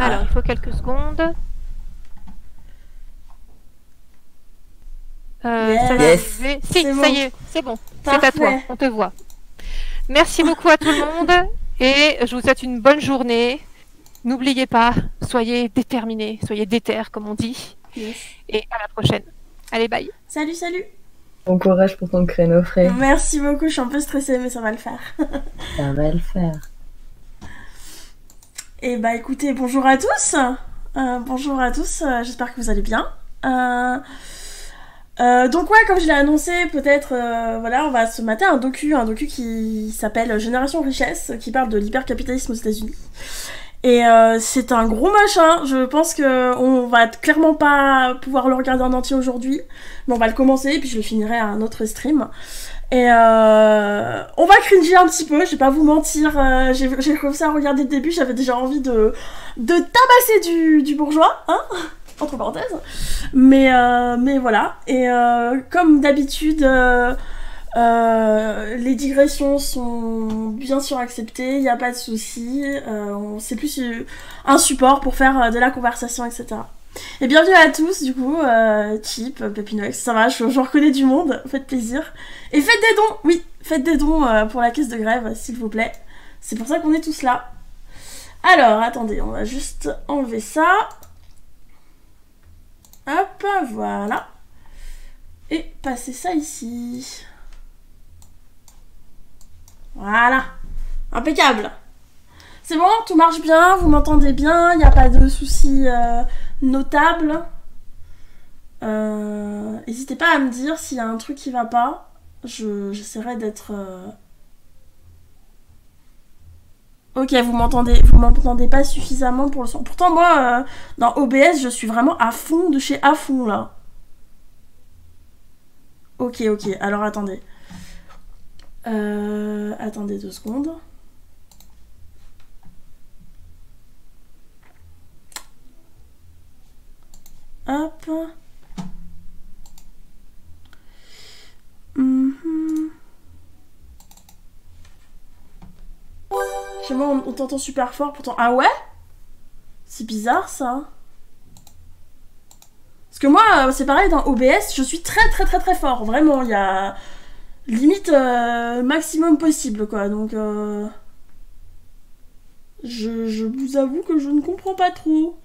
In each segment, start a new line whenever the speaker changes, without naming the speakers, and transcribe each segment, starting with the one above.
Alors, il faut quelques secondes. Ça va arriver. Si, ça y est, c'est bon. C'est à toi, on te voit. Merci beaucoup à tout le monde et je vous souhaite une bonne journée. N'oubliez pas, soyez déterminés, soyez déter comme on dit.
Yes.
Et à la prochaine. Allez, bye.
Salut, salut.
Bon courage pour ton créneau, Frey.
Merci beaucoup, je suis un peu stressée, mais ça va le faire.
Ça va le faire.
Et bah écoutez, bonjour à tous. Bonjour à tous, j'espère que vous allez bien. Donc ouais, comme je l'ai annoncé, peut-être, voilà, on va se mater un docu qui s'appelle Génération Richesse, qui parle de l'hypercapitalisme aux États-Unis. Et c'est un gros machin, je pense que on va clairement pas pouvoir le regarder en entier aujourd'hui, mais on va le commencer et puis je le finirai à un autre stream. Et on va cringer un petit peu, je vais pas vous mentir, j'ai commencé à regarder le début, j'avais déjà envie de tabasser du bourgeois, hein, entre parenthèses, mais voilà, et comme d'habitude, les digressions sont bien sûr acceptées, il n'y a pas de souci, c'est plus un support pour faire de la conversation, etc. Et bienvenue à tous, du coup, Chip, Pepinox, ça va, je reconnais du monde, faites plaisir. Et faites des dons, oui, faites des dons pour la caisse de grève, s'il vous plaît. C'est pour ça qu'on est tous là. Alors, attendez, on va juste enlever ça. Hop, voilà. Et passer ça ici. Voilà. Impeccable. C'est bon, tout marche bien, vous m'entendez bien, il n'y a pas de soucis notables. N'hésitez pas à me dire s'il y a un truc qui va pas. J'essaierai d'être... Ok, vous m'entendez pas suffisamment pour le son. Pourtant, moi, dans OBS, je suis vraiment à fond de chez à fond, là. Ok, alors attendez. Attendez 2 secondes. Hop. Chez moi, on t'entend super fort, pourtant... Ah ouais? C'est bizarre, ça. Parce que moi, c'est pareil, dans OBS, je suis très fort. Vraiment, il y a... Limite, maximum possible, quoi. Donc, je vous avoue que je ne comprends pas trop.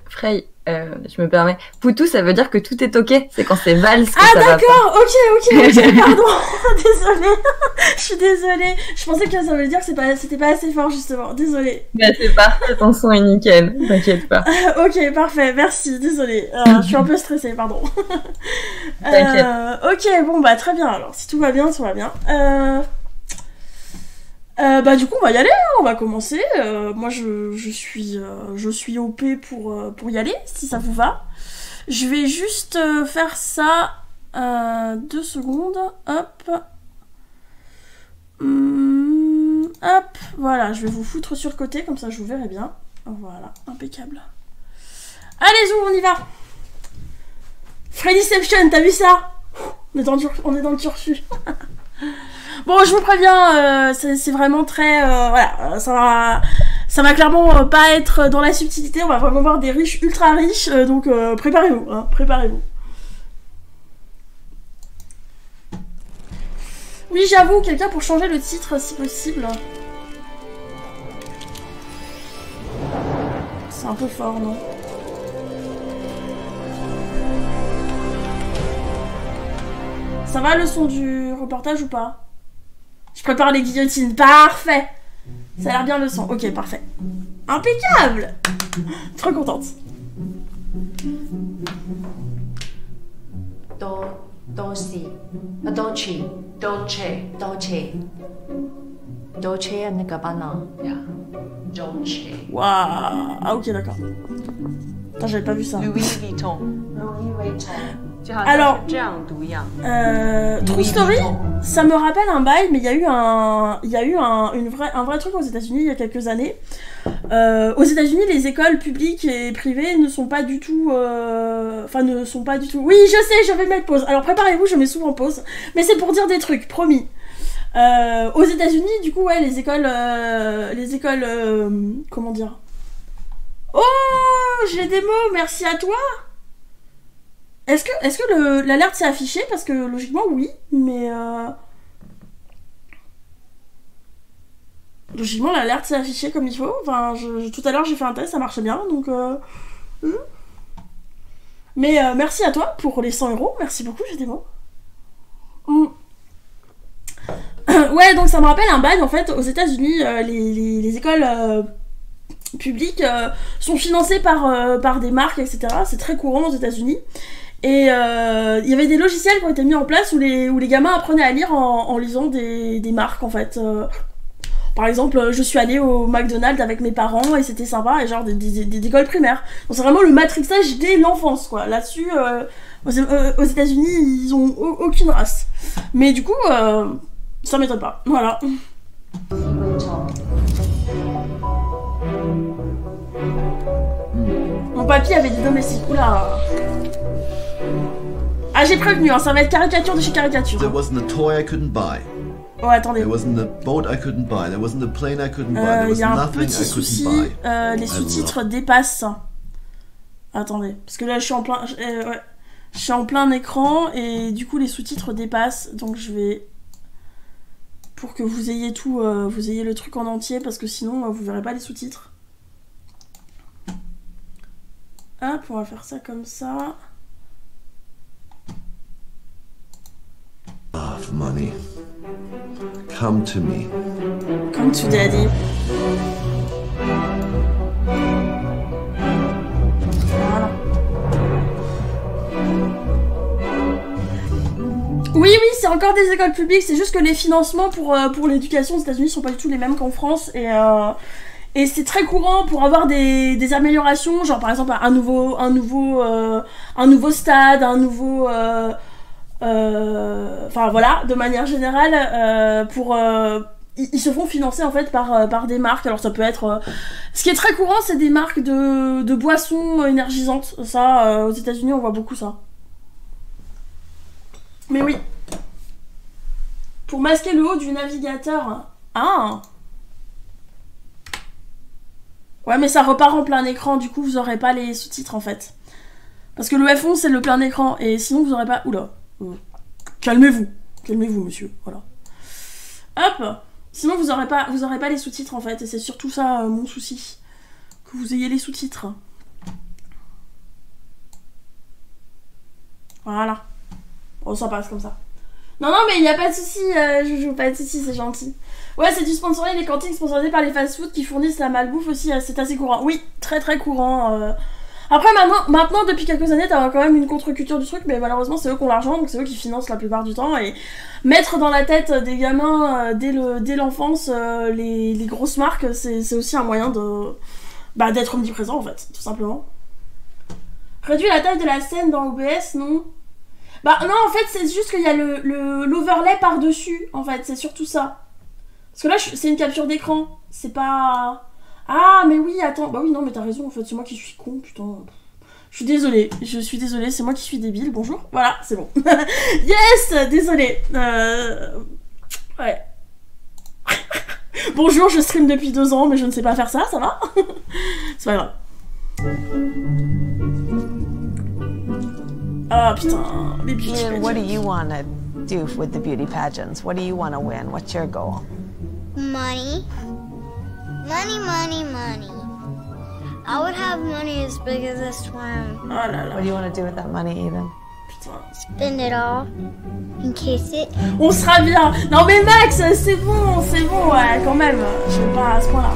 Frey, je me permets. Poutou, ça veut dire que tout est ok. C'est quand c'est valse que ça va pas.
Ah d'accord, ok, pardon. Désolée. Je suis désolée. Je pensais que ça voulait dire que c'était pas assez fort, justement. Désolée.
Bah c'est parfait, ton son est nickel. T'inquiète pas.
Ok, parfait, merci, désolée. Je suis un peu stressée, pardon.
T'inquiète.
Ok, bon, bah très bien, alors. Si tout va bien, tout va bien. Bah du coup on va y aller, hein, on va commencer. Moi je suis OP pour y aller, si ça vous va. Je vais juste faire ça 2 secondes. Hop. Hop, voilà, je vais vous foutre sur le côté, comme ça je vous verrai bien. Voilà, impeccable. Allez, zou, on y va. Freddyception, t'as vu ça? On est dans le turfu. Bon, je vous préviens, c'est vraiment très... voilà, ça va clairement pas être dans la subtilité, on va vraiment voir des riches ultra riches, donc préparez-vous, hein, préparez-vous. Oui, j'avoue, quelqu'un pour changer le titre, si possible. C'est un peu fort, non? Ça va le son du reportage ou pas? Je prépare les guillotines. Parfait. Ça a l'air bien le son. Ok, parfait. Impeccable. Trop contente.
Dolce and Gabbana. Yeah. Dolce.
Waouh. Ah ok, d'accord. Putain, j'avais pas vu ça.
Louis Vuitton. Louis Vuitton.
Alors, True Story, ça me rappelle un bail, mais il y a eu un vrai truc aux États-Unis il y a quelques années. Aux États-Unis, les écoles publiques et privées ne sont pas du tout, Oui, je sais, je vais mettre pause. Alors préparez-vous, je mets souvent pause, mais c'est pour dire des trucs, promis. Aux États-Unis, du coup, ouais, les écoles, comment dire? Oh, j'ai des mots, merci à toi. Est-ce que l'alerte s'est affichée? Parce que logiquement, oui, mais... Logiquement, l'alerte s'est affichée comme il faut. Enfin, tout à l'heure, j'ai fait un test, ça marchait bien, donc... Mais merci à toi pour les 100 €. Merci beaucoup, j'ai des mots. Ouais, donc ça me rappelle un bail, en fait, aux États-Unis, les écoles publiques sont financées par des marques, etc. C'est très courant aux États-Unis. Et il y avait des logiciels qui ont été mis en place où les gamins apprenaient à lire en lisant des marques, en fait. Par exemple, je suis allée au McDonald's avec mes parents et c'était sympa, et genre des écoles primaires. Donc c'est vraiment le matrixage dès l'enfance, quoi. Là-dessus, aux États-Unis, ils ont aucune race. Mais du coup, ça m'étonne pas. Voilà. Mon papy avait des domestiques. Oula. Ah, j'ai prévenu, hein, ça va être caricature de chez caricature.
There wasn't a toy I couldn't buy.
Oh, attendez.
There wasn't a boat I couldn't buy. There wasn't a plane I couldn't buy. There was
y a un
nothing
petit
I
souci.
couldn't buy.
Les sous-titres dépassent. Attendez, parce que là je suis en plein, ouais. Je suis en plein écran et du coup les sous-titres dépassent. Donc je vais, pour que vous ayez tout, vous ayez le truc en entier, parce que sinon vous verrez pas les sous-titres. Hop, on va faire ça comme ça.
Love money. Come to me.
Come to daddy. Voilà. Oui, c'est encore des écoles publiques, c'est juste que les financements pour l'éducation aux États-Unis sont pas du tout les mêmes qu'en France, et c'est très courant pour avoir des améliorations, genre par exemple un nouveau stade, un nouveau... Enfin voilà, de manière générale, ils se font financer en fait par des marques. Alors ça peut être... ce qui est très courant, c'est des marques de boissons énergisantes. Ça, aux États-Unis, on voit beaucoup ça. Mais oui. Pour masquer le haut du navigateur. Ah. Ouais, mais ça repart en plein écran, du coup vous aurez pas les sous-titres en fait. Parce que le F11 c'est le plein écran, et sinon vous aurez pas... Oula. Calmez-vous, monsieur, voilà. Hop. Sinon vous aurez pas les sous-titres en fait, et c'est surtout ça mon souci, que vous ayez les sous-titres. Voilà. Bon, ça passe comme ça. Non, mais il n'y a pas de souci, Joujou, pas de souci, c'est gentil. Ouais, c'est du sponsoring, les cantines sponsorisées par les fast-food qui fournissent la malbouffe aussi, c'est assez courant. Oui, très très courant. Après, maintenant, depuis quelques années, t'as quand même une contre-culture du truc, mais malheureusement, c'est eux qui ont l'argent, donc c'est eux qui financent la plupart du temps. Et mettre dans la tête des gamins, dès l'enfance, les grosses marques, c'est aussi un moyen d'être omniprésent, en fait, tout simplement. Réduire la taille de la scène dans OBS, non? Bah non, en fait, c'est juste qu'il y a l'overlay par-dessus, en fait, c'est surtout ça. Parce que là, c'est une capture d'écran, c'est pas... Ah, mais oui, attends, bah oui, non, mais t'as raison, en fait, c'est moi qui suis con, putain. Je suis désolée, c'est moi qui suis débile, bonjour, voilà, c'est bon. Yes, désolée. Ouais. Bonjour, je stream depuis 2 ans, mais je ne sais pas faire ça va? C'est pas grave. Ah putain, les beauty pageants.
What do you want to do with the beauty pageants? What do you want to win? What's your goal?
Money. Money. I would have money as big as this swim.
Oh là là.
What do you want to do with that money, Eden?
Putain.
Spend it all. In case it.
On sera bien. Non mais Max, c'est bon, ouais, quand même. Je vais pas à ce point-là.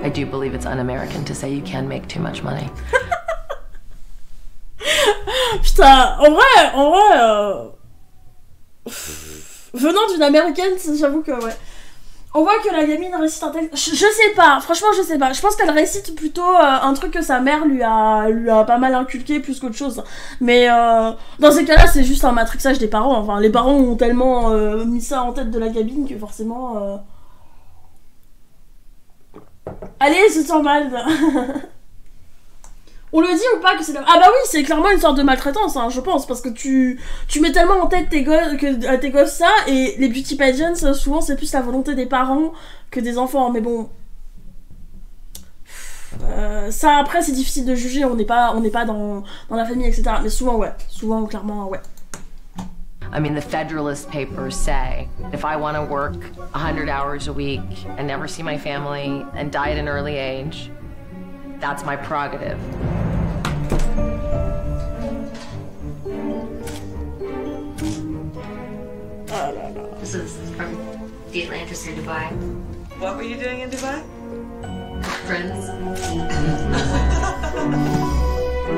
I do believe it's un-American to say you can make too much money.
Putain, en vrai, venant d'une américaine, j'avoue que ouais. On voit que la gamine récite un texte. Je sais pas, franchement, je sais pas. Je pense qu'elle récite plutôt un truc que sa mère lui a pas mal inculqué plus qu'autre chose. Mais dans ces cas-là, c'est juste un matrixage des parents. Enfin, les parents ont tellement mis ça en tête de la gamine que forcément. Allez, c'est sans mal. On le dit ou pas que c'est... Ah bah oui, c'est clairement une sorte de maltraitance, hein, je pense, parce que tu mets tellement en tête tes gosses ça, et les beauty pageants, souvent c'est plus la volonté des parents que des enfants, mais bon... Ça, après, c'est difficile de juger, on n'est pas dans la famille, etc. Mais souvent, ouais. Souvent, clairement, ouais.
I mean, the Federalist Papers say if I want to work 100 hours a week and never see my family and die at an early age, that's my prerogative.
This is from the Atlantis in Dubai.
What were you doing in Dubai?
Friends.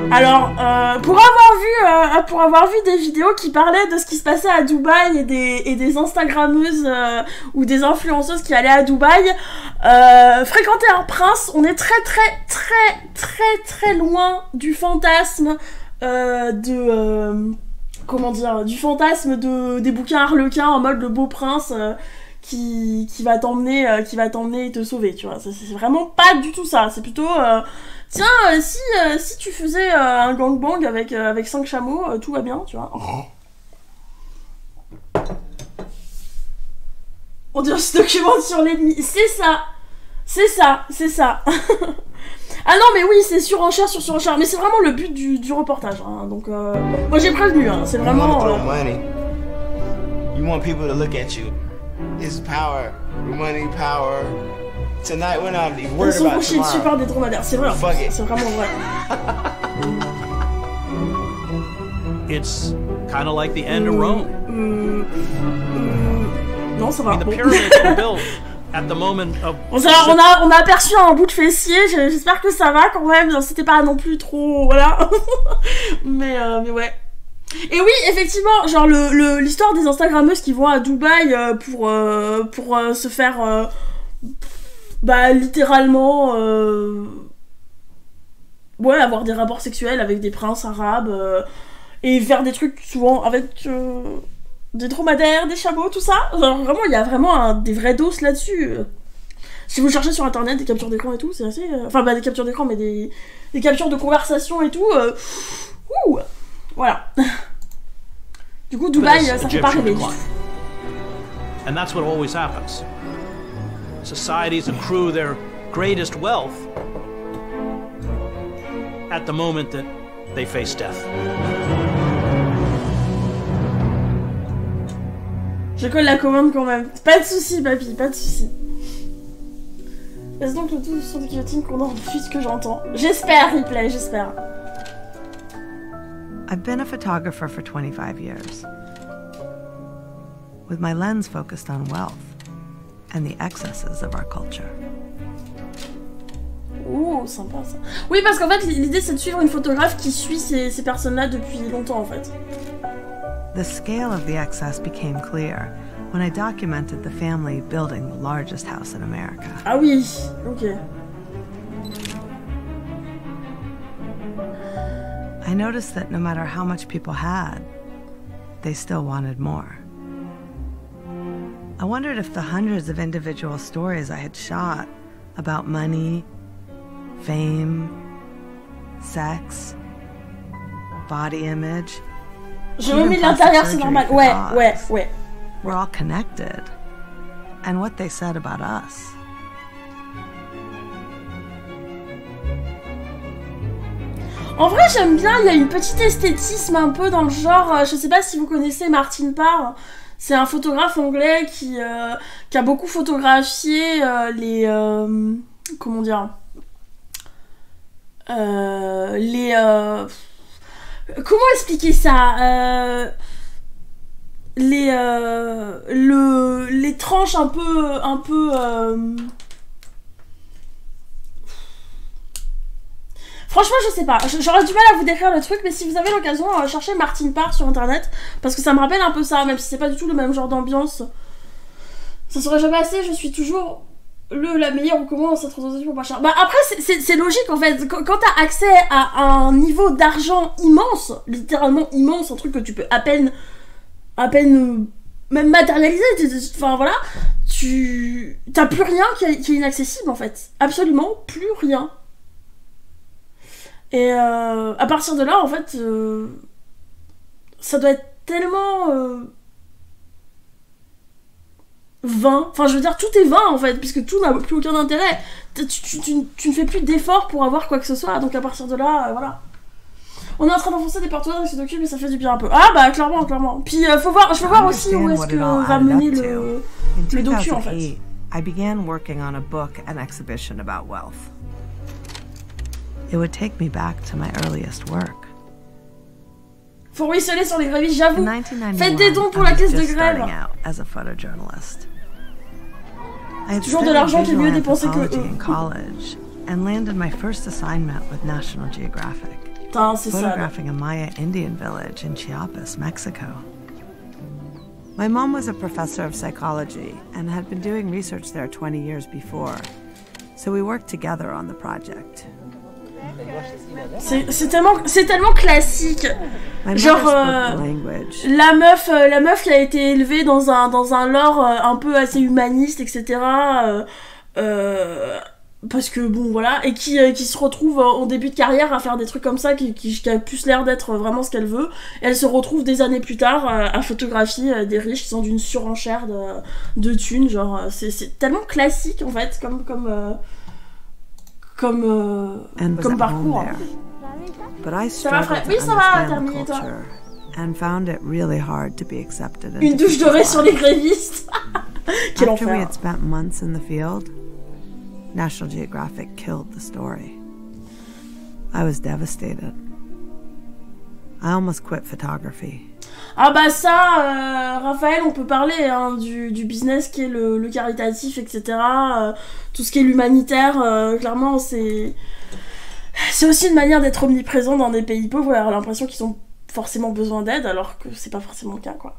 Alors, pour avoir vu des vidéos qui parlaient de ce qui se passait à Dubaï et des Instagrammeuses ou des influenceuses qui allaient à Dubaï, fréquenter un prince, on est très très très très très loin du fantasme du fantasme des bouquins harlequins en mode le beau prince qui va t'emmener et te sauver, tu vois. C'est vraiment pas du tout ça, c'est plutôt tiens, si tu faisais un gangbang avec 5 chameaux, tout va bien, tu vois. On dirait ce document sur l'ennemi. C'est ça. Ah non, mais oui, c'est surenchère sur surenchère. Mais c'est vraiment le but du reportage. Hein. Donc, moi j'ai prévenu, hein. C'est vraiment...
You want people to look at you. It's power. Money, power. Tonight we're not even worried about tomorrow. Ils sont couchés dessus par des dromadaires. C'est vrai, c'est vraiment vrai.
It's kind of like the end of Rome.
Non, ça va.
The pyramids were built at the moment of...
On a aperçu un bout de fessier, j'espère que ça va quand même, c'était pas non plus trop... Voilà. mais ouais. Et oui, effectivement, genre l'histoire des Instagrammeuses qui vont à Dubaï pour se faire... littéralement... ouais, avoir des rapports sexuels avec des princes arabes et faire des trucs souvent avec... des dromadaires, des chameaux, tout ça. Genre, vraiment, il y a vraiment des vrais dos là-dessus. Si vous cherchez sur internet des captures d'écran et tout, c'est assez... Enfin, des captures d'écran, mais des captures de conversation et tout. Voilà. Du coup, Dubaï, ça fait pas rêver.
And that's what always happens. Societies accrue their greatest wealth at the moment that they face death.
Je colle la commande quand même. Pas de soucis, papy, pas de soucis. Laisse donc le tout sur le guillotine qu'on enregistre ce que j'entends. J'espère, replay, j'espère.
I've been a photographer for 25 years, with my lens focused on wealth and the excesses of our culture.
Ouh, sympa ça. Oui, parce qu'en fait, l'idée c'est de suivre une photographe qui suit ces personnes-là depuis longtemps en fait.
The scale of the excess became clear when I documented the family building the largest house in America.
Ah oui, ok.
I noticed that no matter how much people had, they still wanted more. I wondered if the hundreds of individual stories I had shot about money, fame, sex, body image,
je me mets de l'intérieur, c'est normal. Ouais.
We're all connected. And what they said about us.
En vrai, j'aime bien, il y a une petite esthétisme un peu dans le genre, je sais pas si vous connaissez Martin Parr, c'est un photographe anglais qui a beaucoup photographié les... comment dire comment expliquer ça les tranches un peu franchement je sais pas, j'aurais du mal à vous décrire le truc, mais si vous avez l'occasion, cherchez Martin Parr sur internet, parce que ça me rappelle un peu ça, même si c'est pas du tout le même genre d'ambiance. Ça serait jamais assez, je suis toujours la meilleure, on commence cette transaction pour pas cher. Bah après c'est logique en fait, quand t'as accès à un niveau d'argent immense, littéralement immense, un truc que tu peux à peine même matérialiser, enfin voilà, t'as plus rien qui est inaccessible en fait, absolument plus rien. Et à partir de là en fait ça doit être tellement vain. Enfin, je veux dire, tout est vain, en fait, puisque tout n'a plus aucun intérêt. Tu ne fais plus d'efforts pour avoir quoi que ce soit, donc à partir de là, voilà. On est en train d'enfoncer des portes ouvertes avec ce docu, mais ça fait du bien un peu. Ah bah, clairement. Puis, je veux voir aussi où est-ce que va mener le docu, en fait.
I began working on a book and exhibition about wealth. It would take me back to my earliest work.
Faut ruisseler sur les grévistes, j'avoue. Faites des dons pour la caisse de grève. Toujours de l'argent qui est mieux dépensé que eux.
And landed my first assignment with National Geographic.
Putain, c'est ça.
Photographing a Maya Indian village in Chiapas, Mexico. My mom was a professor of psychology and had been doing research there 20 years before, so we worked together on the project.
C'est tellement classique. Genre la meuf qui a été élevée dans un lore un peu assez humaniste, etc. Parce que bon voilà, et qui se retrouve en début de carrière à faire des trucs comme ça qui a plus l'air d'être vraiment ce qu'elle veut. Et elle se retrouve des années plus tard à photographier des riches qui sont d'une surenchère de thunes. Genre c'est tellement classique en fait comme parcours.
But I
ça va, frère. Oui, ça va, terminé, toi.
And found it really hard to be accepted.
Une douche dorée sur les grévistes. Quel
After
enfer.
we had spent months in the field, National Geographic killed the story. I was devastated. I almost quit photography.
Ah bah ça, Raphaël, on peut parler hein, du business qui est le caritatif, etc. Tout ce qui est l'humanitaire, clairement, c'est aussi une manière d'être omniprésent dans des pays pauvres et avoir l'impression qu'ils ont forcément besoin d'aide, alors que c'est pas forcément le cas, quoi.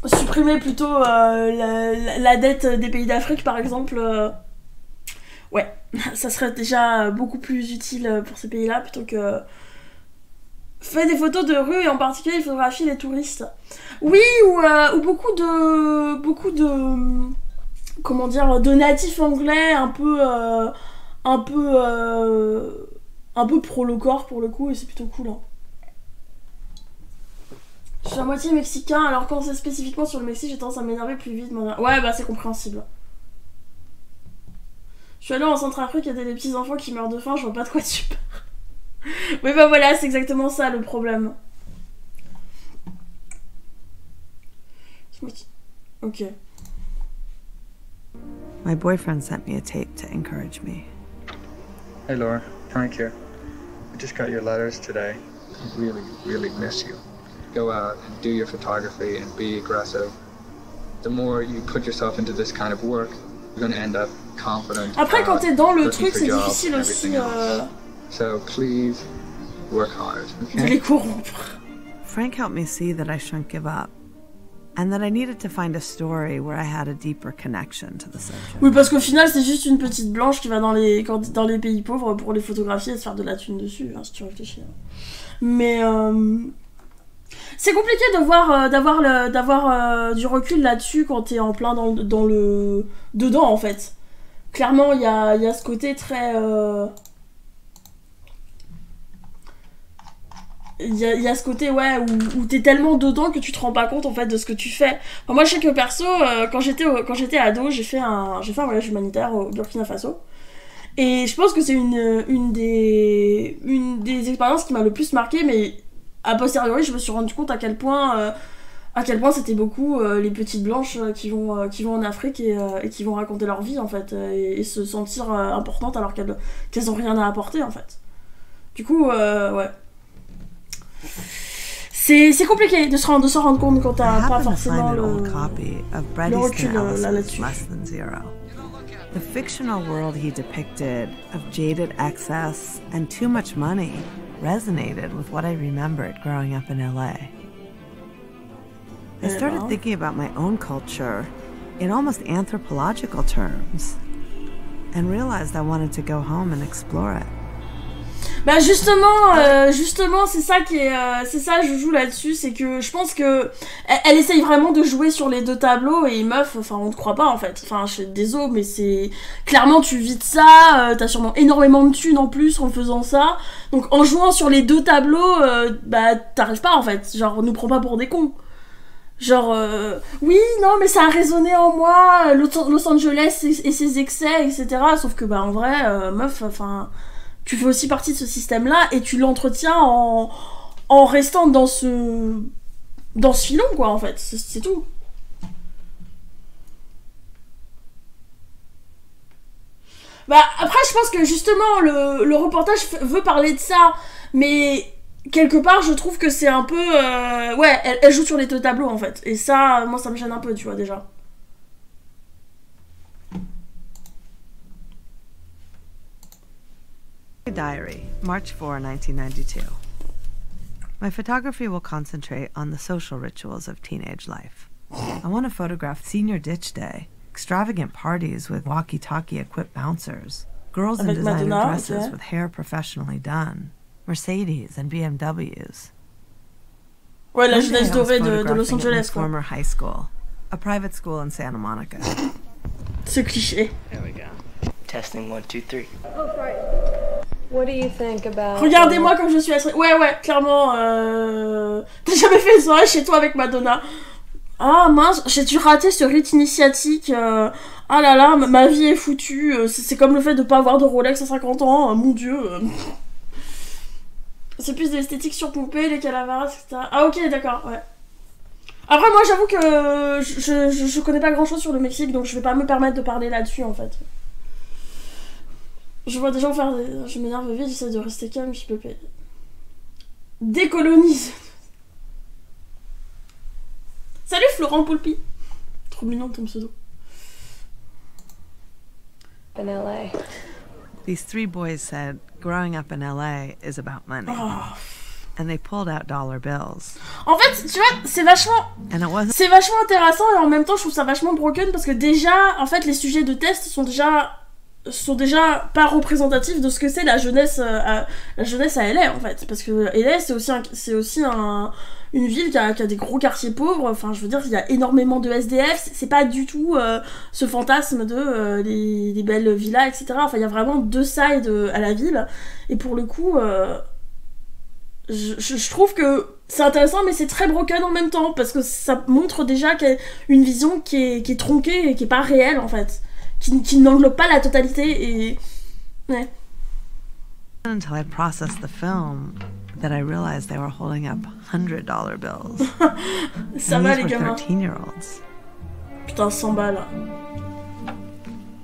Supprimer plutôt la dette des pays d'Afrique, par exemple, ouais, ça serait déjà beaucoup plus utile pour ces pays-là, plutôt que... Fait des photos de rue et en particulier il photographie les touristes. Oui, ou beaucoup de comment dire, de natifs anglais un peu pro-locor pour le coup, et c'est plutôt cool. Hein. Je suis à moitié mexicain, alors quand c'est spécifiquement sur le Mexique, j'ai tendance à m'énerver plus vite. Ouais, bah c'est compréhensible. Je suis allée en Centrafrique, il y a des petits enfants qui meurent de faim, je vois pas de quoi tu parles. Oui, bah voilà, c'est exactement ça le problème. Ok.
My boyfriend sent me a tape to encourage me.
Hey Laura, Frank here. I just got your letters today. I really, really miss you. Go out and do your photography and be aggressive. The more you put yourself into this kind of work, you're going to end up confident.
Après, quand t'es dans le truc, c'est difficile aussi.
So please work hard.
Okay? De les corrompre.
Frank helped me see that I shouldn't give up, and that I needed to find a story where I had a deeper connection to the subject.
Oui, parce qu'au final, c'est juste une petite blanche qui va dans les pays pauvres pour les photographier et se faire de la thune dessus, hein, si tu réfléchis. Mais c'est compliqué d'avoir du recul là-dessus quand t'es en plein dedans en fait. Clairement, il y a ce côté très il y a ce côté ouais où t'es tellement dedans que tu te rends pas compte en fait de ce que tu fais. Enfin, moi je sais que perso quand j'étais ado, j'ai fait un voyage humanitaire au Burkina Faso et je pense que c'est une des expériences qui m'a le plus marqué, mais a posteriori je me suis rendu compte à quel point c'était beaucoup les petites blanches qui vont en Afrique et qui vont raconter leur vie en fait et se sentir importantes alors qu'elles ont rien à apporter en fait. Du coup ouais. C'est compliqué de s'en rendre compte quand t'as pas forcément le recul là-dessus.
The fictional world he depicted of jaded excess and too much money resonated with what I remembered growing up in LA. I started thinking about my own culture in almost anthropological terms and realized I wanted to go home and explore it.
Bah justement c'est ça je joue là-dessus, c'est que je pense que elle essaye vraiment de jouer sur les deux tableaux et meuf, enfin on te croit pas en fait, enfin je suis désolé mais c'est clairement tu vis de ça, t'as sûrement énormément de thunes en plus en faisant ça, donc en jouant sur les deux tableaux bah t'arrives pas en fait, genre on nous prend pas pour des cons. Genre, oui, non, mais ça a résonné en moi, Los Angeles et ses excès, etc. Sauf que, bah, en vrai, meuf, enfin, tu fais aussi partie de ce système-là et tu l'entretiens en restant dans ce filon, quoi, en fait. C'est tout. Bah, après, je pense que, justement, le reportage veut parler de ça, mais... quelque part, je trouve que c'est un peu... ouais, elle joue sur les deux tableaux, en fait. Et ça, moi, ça me gêne un peu, tu vois, déjà.
Diary, March 4, 1992. My photography will concentrate on the social rituals of teenage life. I want to photograph senior ditch day, extravagant parties with walkie-talkie equipped bouncers, girls in designer dresses with hair professionally done, Mercedes and BMWs.
Ouais, la jeunesse dorée de Los Angeles, quoi.
Former high school, a private school in Santa Monica.
Ce cliché.
There we go. Testing 1, 2, 3.
Oh, sorry. What do you think about...
Regardez-moi comme je suis assez... Ouais, clairement, T'as jamais fait une soirée chez toi avec Madonna? Ah mince, j'ai dû rater ce rite initiatique. Ah là là, ma vie est foutue. C'est comme le fait de pas avoir de Rolex à 50 ans. Mon dieu. C'est plus de l'esthétique surpompée, les calaveras, etc. Ah ok, d'accord, ouais. Après, moi, j'avoue que je connais pas grand-chose sur le Mexique, donc je vais pas me permettre de parler là-dessus, en fait. Je vois des gens faire des... Je m'énerve vite, j'essaie de rester calme, je peux pas... Décolonise. Salut Florent Poulpi. Trop mignon ton pseudo.
In LA.
These three boys said growing up in LA is about money.
Oh.
And they pulled out dollar bills.
En fait, tu vois, c'est vachement intéressant et en même temps, je trouve ça vachement broken parce que déjà, en fait, les sujets de test sont déjà pas représentatifs de ce que c'est la jeunesse à LA, en fait. Parce que LA, c'est aussi une ville qui a des gros quartiers pauvres. Enfin, je veux dire, il y a énormément de SDF. C'est pas du tout ce fantasme de les belles villas, etc. Enfin, il y a vraiment deux sides à la ville. Et pour le coup... Je trouve que c'est intéressant, mais c'est très broken en même temps, parce que ça montre déjà qu'il y a une vision qui est tronquée et qui est pas réelle, en fait. Qui n'englobe pas la totalité, et... Ouais.
Until I processed the film, that I realized they were holding up $100 bills.
Ça va, les gamins.
13-year-olds.
Putain, 100 balles.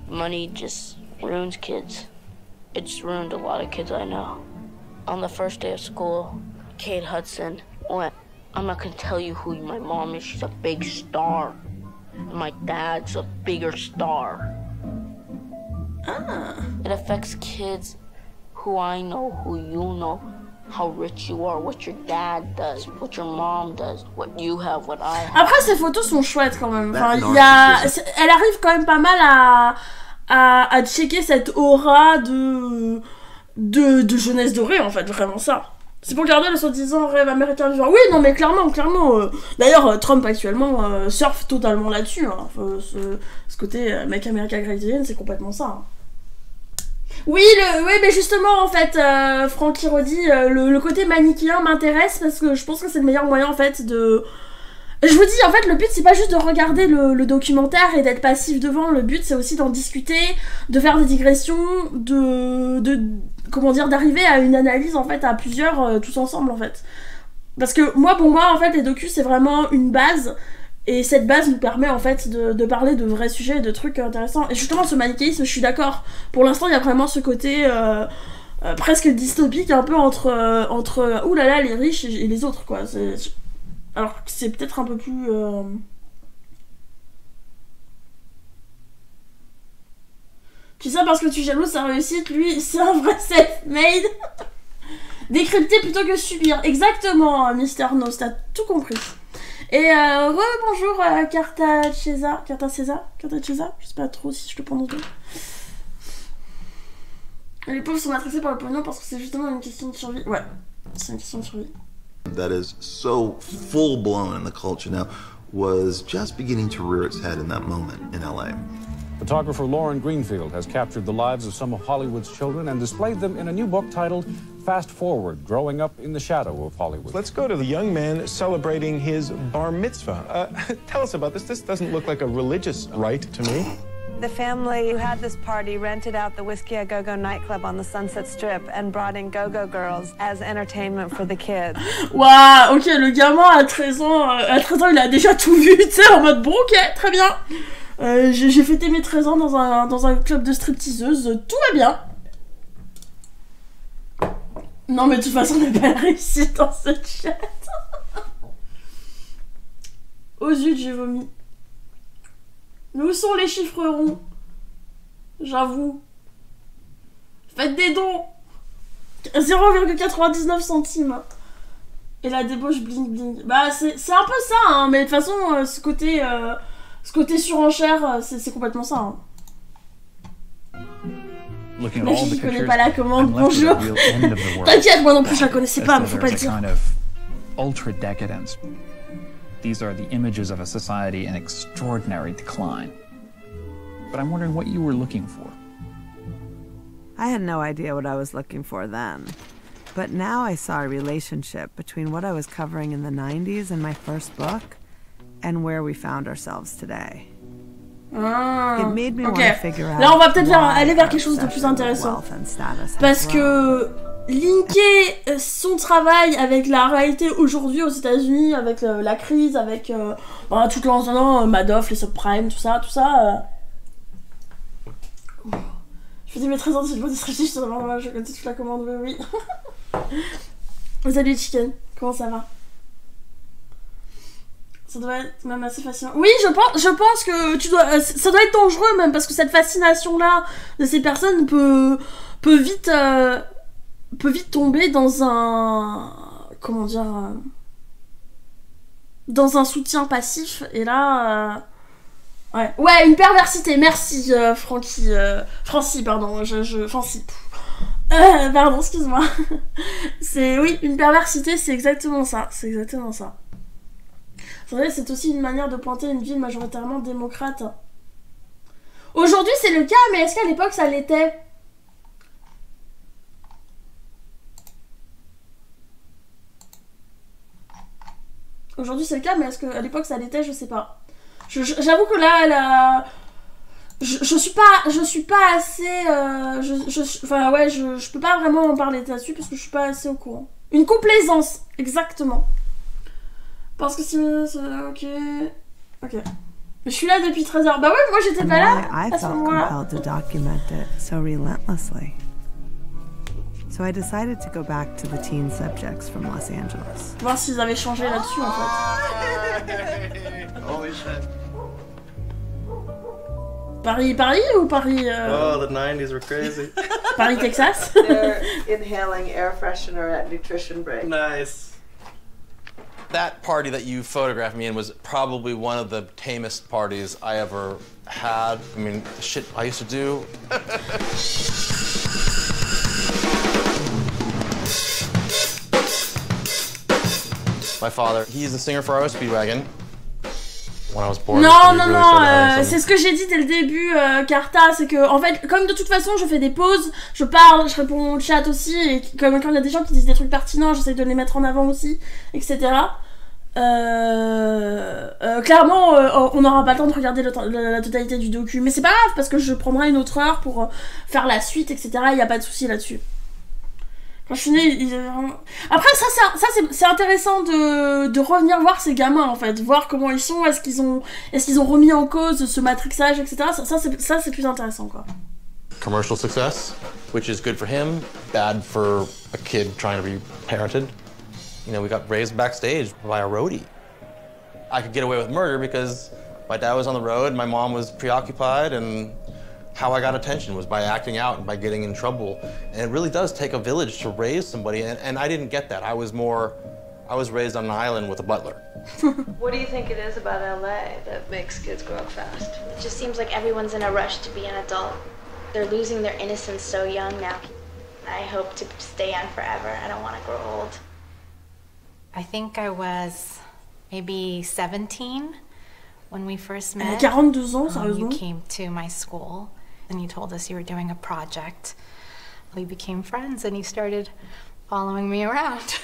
Money just ruins kids. It's ruined a lot of kids I know. On the first day of school, Kate Hudson went, I'm not gonna tell you who my mom is, she's a big star. And my dad's a bigger star. It affects kids who I know, who you know, how rich you are, what your dad does, what your mom does, what you have, what I have.
Après, ces photos sont chouettes quand même. Enfin, elle arrive quand même pas mal à checker cette aura de jeunesse dorée, en fait, vraiment ça. C'est pour garder le soi-disant rêve américain vivant. Oui, non, mais clairement. D'ailleurs, Trump actuellement surfe totalement là-dessus. Hein. Ce côté Make America Great Again, c'est complètement ça. Hein. Oui, mais justement, en fait, Francky redit, le côté manichéen m'intéresse parce que je pense que c'est le meilleur moyen, en fait, de... Je vous dis, en fait, le but, c'est pas juste de regarder le documentaire et d'être passif devant. Le but, c'est aussi d'en discuter, de faire des digressions, comment dire, d'arriver à une analyse, en fait, à plusieurs, tous ensemble, en fait. Parce que pour moi, en fait, les docus, c'est vraiment une base. Et cette base nous permet, en fait, de parler de vrais sujets, de trucs intéressants. Et justement, ce manichéisme, je suis d'accord. Pour l'instant, il y a vraiment ce côté... presque dystopique, un peu entre oulala, les riches et les autres, quoi. Alors que c'est peut-être un peu plus... Tu sais, parce que tu jalouses sa réussite, lui, c'est un vrai self-made. Décrypter plutôt que subir. Exactement, Mister Nose, t'as tout compris. Et bonjour Cartachesa, je sais pas trop si je le prononce bien. Les pauvres sont matrixés par le pognon parce que c'est justement une question de survie. Ouais, c'est une question de survie.
That is so full-blown in the culture now was just beginning to rear its head in that moment in LA.
Photographer Lauren Greenfield has captured the lives of some of Hollywood's children and displayed them in a new book titled Fast Forward, Growing Up in the Shadow of Hollywood.
Let's go to the young man celebrating his bar mitzvah. Tell us about this. This doesn't look like a religious rite to me.
The family who had this party rented out the Whiskey A Go-Go nightclub on the Sunset Strip and brought in Go-Go Girls as entertainment for the kids.
Waouh, ok, le gamin à 13 ans, il a déjà tout vu, tu sais, en mode bon, ok, très bien. J'ai fêté mes 13 ans dans un club de stripteaseuses, tout va bien. Non, mais de toute façon, on n'a pas réussi dans ce chat. Oh zut, j'ai vomi. Mais où sont les chiffres ronds? J'avoue. Faites des dons. 0,99 centimes. Et la débauche bling bling. Bah, c'est un peu ça, hein, mais de toute façon, ce côté surenchère, c'est complètement ça. Hein. Mais je connais pas la commande, bonjour. T'inquiète, moi non plus je la connaissais pas, mais faut pas le dire.
Ultra decadence. These are the images of a society in extraordinary decline. But I'm wondering what you were looking for.
I had no idea what I was looking for then. But now I saw a relationship between what I was covering in the 90s in my first book and where we found ourselves today. It made me want to figure out.
Là, on va peut-être aller vers quelque chose de plus intéressant. Parce que linker son travail avec la réalité aujourd'hui aux États-Unis, avec la crise, avec tout l'ensemble, Madoff, les subprimes, tout ça. Je faisais mes 13 ans de cette boîte de stratégie, je connais toute la commande, oui. Salut Chicken, comment ça va? Ça doit être même assez fascinant. Oui, je pense que ça doit être dangereux même, parce que cette fascination-là de ces personnes peut vite tomber dans un... Comment dire... dans un soutien passif, et là... Ouais, une perversité, merci Francky... Francie, pardon, Francie. Pardon, excuse-moi. Oui, une perversité, c'est exactement ça. C'est aussi une manière de pointer une ville majoritairement démocrate. Aujourd'hui, c'est le cas, mais est-ce qu'à l'époque, ça l'était? Aujourd'hui, c'est le cas, mais est-ce qu'à l'époque, ça l'était? Je sais pas. J'avoue que là, je suis pas assez... Enfin, ouais, je peux pas vraiment en parler là-dessus, parce que je suis pas assez au courant. Une complaisance, exactement. Parce que si... Ok. Mais je suis là depuis 13h. Bah ouais, moi j'étais pas là à ce moment-là.
So I decided to go back to the teen subjects from Los Angeles.
Voir s'ils avaient changé là-dessus en fait.
Holy shit.
Paris ou Paris
Oh, the 90s were crazy.
Paris, Texas.
They're inhaling air freshener at nutrition break.
Nice. That party that you photographed me in was probably one of the tamest parties I ever had. I mean, the shit I used to do. My father, he's the singer for our Speedwagon. When I was born,
non, c'est ce que j'ai dit dès le début, Carta, c'est que, en fait, comme de toute façon, je fais des pauses, je parle, je réponds au chat aussi, et comme quand il y a des gens qui disent des trucs pertinents, j'essaie de les mettre en avant aussi, etc. Clairement, on n'aura pas le temps de regarder la totalité du docu, mais c'est pas grave, parce que je prendrai une autre heure pour faire la suite, etc. Il n'y a pas de souci là-dessus. Quand je suis née, après ça c'est intéressant de revenir voir ces gamins en fait, voir comment ils sont, est-ce qu'ils ont remis en cause ce matrixage, etc. Ça c'est plus intéressant quoi.
Commercial success, which is good for him, bad for a kid trying to be parented. You know, we got raised backstage by a roadie. I could get away with murder because my dad was on the road, my mom was preoccupied, and how I got attention was by acting out and by getting in trouble. And it really does take a village to raise somebody, and I didn't get that. I was raised on an island with a butler.
What do you think it is about LA that makes kids grow up fast?
It just seems like everyone's in a rush to be an adult. They're losing their innocence so young now. I hope to stay young forever. I don't want to grow old.
I think I was maybe 17
When we first
Elle a
met,
42 ans, sérieusement.
you came to my school and you told us you were doing a project. We became friends and you started following me around.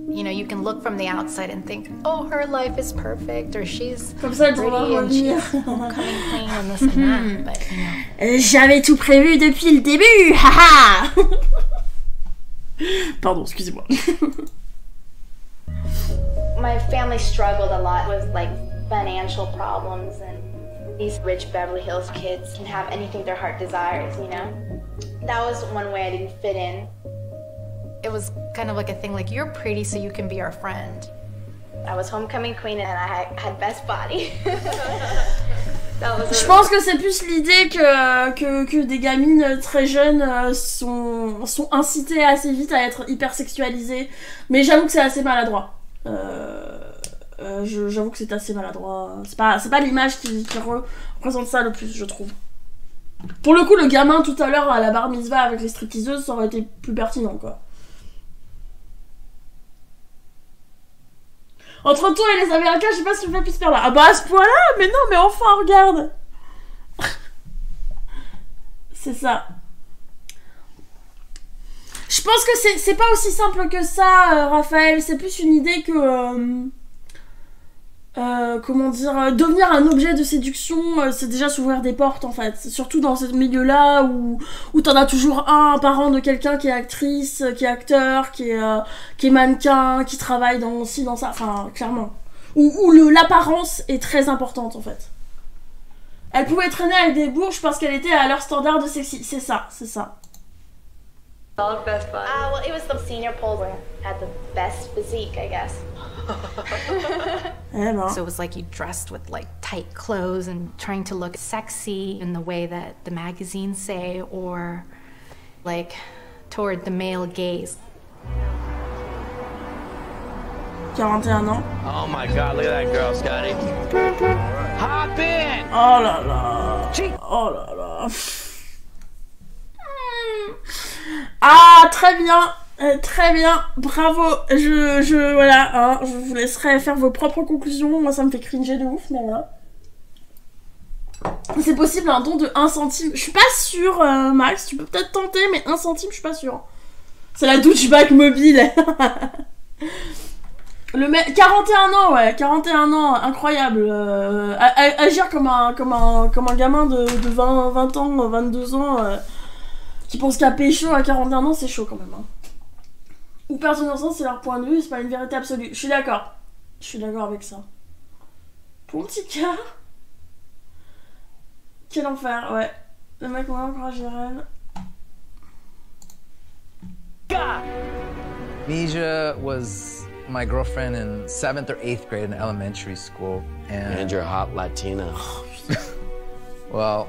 You know, you can look from the outside and think, oh, her life is perfect, or she's pretty and she's homecoming queen and this and that, but you know.
J'avais tout prévu depuis le début, haha. Pardon, excusez-moi.
My family struggled a lot with like financial problems, and these rich Beverly Hills kids can have anything their heart desires, you know? That was one way I didn't fit in.
It was kind of like a thing like, you're pretty so you can be our friend.
I was homecoming queen and I had best body.
Je pense que c'est plus l'idée que des gamines très jeunes sont incitées assez vite à être hyper sexualisées. Mais j'avoue que c'est assez maladroit. J'avoue que c'est assez maladroit. C'est pas l'image qui représente ça le plus, je trouve. Pour le coup, le gamin tout à l'heure à la bar mitzvah avec les stripteaseuses, ça aurait été plus pertinent, quoi. Entre toi et les Américains, je sais pas si tu me fais plus perdre là. Ah bah à ce point-là, mais non, mais enfin, regarde. C'est ça. Je pense que c'est pas aussi simple que ça, Raphaël. C'est plus une idée que... comment dire, devenir un objet de séduction, c'est déjà s'ouvrir des portes en fait. Surtout dans ce milieu-là où t'en as toujours un parent de quelqu'un qui est actrice, qui est acteur, qui est mannequin, qui travaille dans ci, dans ça, enfin clairement. Où l'apparence est très importante en fait. Elle pouvait traîner avec des bourges parce qu'elle était à leur standard de sexy. C'est ça, c'est ça.
All best body. Well, it was the senior pole where I had the best physique, I guess.
So it was like you dressed with like tight clothes and trying to look sexy in the way that the magazines say, or like toward the male gaze.
41 ans.
Oh my god, look at that girl, Scotty. Hop in!
Oh là là. Oh là là. Ah, très bien, bravo. Voilà, hein, je vous laisserai faire vos propres conclusions. Moi, ça me fait cringer de ouf, mais voilà. C'est possible un don de 1 centime. Je suis pas sûre, Max, tu peux peut-être tenter, mais 1 centime, je suis pas sûre. C'est la douchebag mobile. Le mec, 41 ans, ouais, 41 ans, incroyable. Agir comme un gamin de 20 ans, 22 ans, qui pense qu'à pécho à 41 ans, c'est chaud quand même. Hein. Ou personne en sens, c'est leur point de vue, c'est pas une vérité absolue. Je suis d'accord avec ça. Pour le petit cas. Quel enfer, ouais. Le mec m'a encouragé Irène.
Misha was my girlfriend in 7th or 8th grade in elementary school.
And you're a hot Latina.
Well,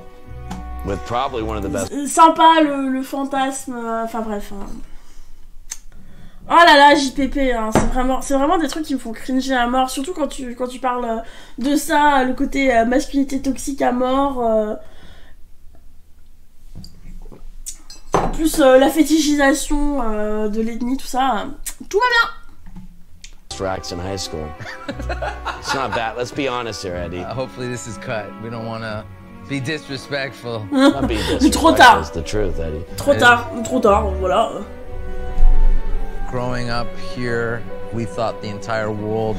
with probably one of the best.
Sympa le fantasme, enfin bref. Hein. Oh là là, JPP, hein, c'est vraiment des trucs qui me font cringer à mort, surtout quand tu parles de ça, le côté masculinité toxique à mort. En plus, la fétichisation de l'ethnie, tout ça, tout va bien.
Racks in high school. It's not bad. Let's be honest here, Eddie.
Hopefully this is cut. We don't want to be disrespectful.
Not be disrespectful.
Trop tard.
It's the truth, Eddie.
Trop tard, voilà.
Growing up here, we thought the entire world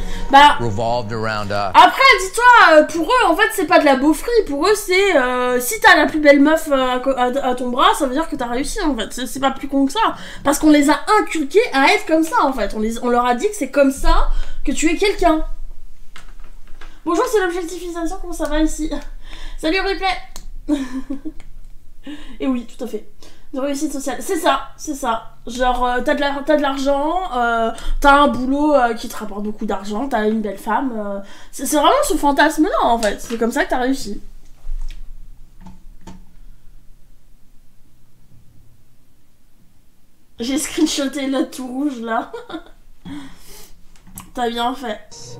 revolved around us.
Après, dis-toi, pour eux, en fait, c'est pas de la beaufrie. Pour eux, c'est si t'as la plus belle meuf à ton bras, ça veut dire que t'as réussi, en fait. C'est pas plus con que ça. Parce qu'on les a inculqués à être comme ça, en fait. On leur a dit que c'est comme ça que tu es quelqu'un. Bonjour, c'est l'objectification. Comment ça va ici? Salut, replay. Et oui, tout à fait. De réussite sociale, c'est ça. Genre, t'as de l'argent, t'as un boulot qui te rapporte beaucoup d'argent, t'as une belle femme. C'est vraiment ce fantasme-là, en fait. C'est comme ça que t'as réussi. J'ai screenshoté le tout rouge, là. T'as bien fait.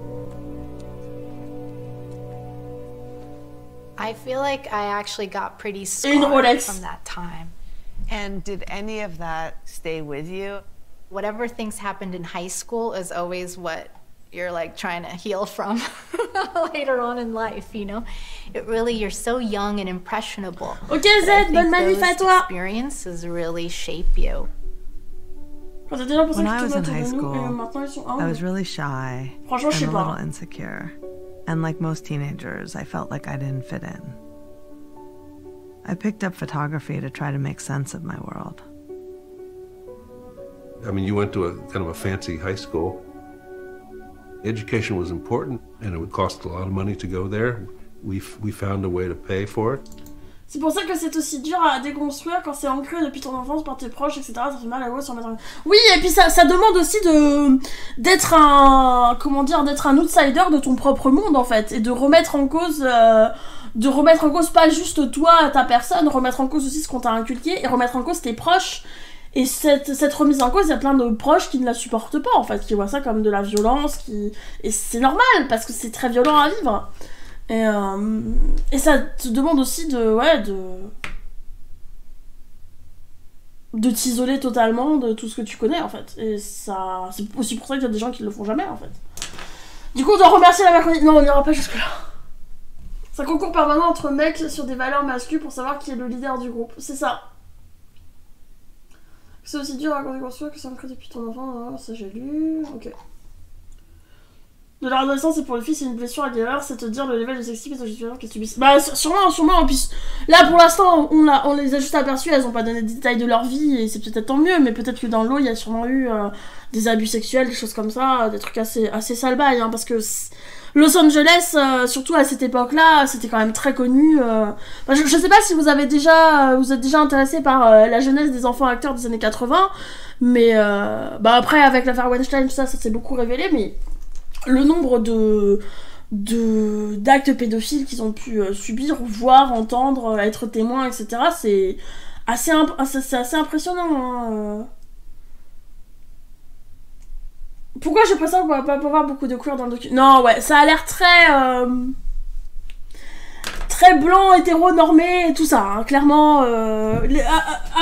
I feel like I actually got pretty scarred from that time.
And did any of that stay with you?
Whatever things happened in high school is always what you're like trying to heal from later on in life, you know? It really, you're so young and impressionable.
Ok Z, bonne manif à toi.
Experiences really shape you.
When I was in high school, I was really shy and a little insecure. And like most teenagers, I felt like I didn't fit in. I picked up photography to try to make sense of my world.
I mean, you went to a kind of a fancy high school. Education was important, and it would cost a lot of money to go there. We found a way to pay for it.
C'est pour ça que c'est aussi dur à déconstruire quand c'est ancré depuis ton enfance par tes proches, etc. Ça fait mal à gauche sur mettre. Oui, et puis ça demande aussi d'être un outsider de ton propre monde en fait, et de remettre en cause pas juste toi, ta personne, remettre en cause aussi ce qu'on t'a inculqué et remettre en cause tes proches. Et cette remise en cause, il y a plein de proches qui ne la supportent pas en fait, qui voient ça comme de la violence, et c'est normal parce que c'est très violent à vivre. Et ça te demande aussi de t'isoler totalement de tout ce que tu connais en fait. Et ça, c'est aussi pour ça qu'il y a des gens qui le font jamais en fait. Du coup, on doit remercier la Macronie. Non, on n'ira pas jusque là. C'est un concours permanent entre mecs sur des valeurs masculines pour savoir qui est le leader du groupe. C'est ça. C'est aussi dur à construire que c'est ancré depuis ton enfant. Ça j'ai lu. Ok. De l'adolescence et pour les filles, c'est une blessure à guérir, c'est te dire le level de sexisme et de qu'elles subissent. Bah, sûrement, en plus, là pour l'instant, on les a juste aperçues, elles ont pas donné des détails de leur vie, et c'est peut-être tant mieux, mais peut-être que dans l'eau, il y a sûrement eu des abus sexuels, des choses comme ça, des trucs assez sale-bail, hein, parce que Los Angeles, surtout à cette époque-là, c'était quand même très connu. Enfin, je sais pas si vous êtes déjà intéressé par la jeunesse des enfants acteurs des années 80, mais bah après, avec l'affaire Weinstein, tout ça s'est beaucoup révélé, mais le nombre d'actes pédophiles qu'ils ont pu subir, voir, entendre, être témoins, etc., c'est assez impressionnant. Hein. Pourquoi j'ai l'impression qu'on va pas voir beaucoup de queer dans le docu? Non, ouais, ça a l'air très blanc, hétéronormé, et tout ça, hein, clairement. À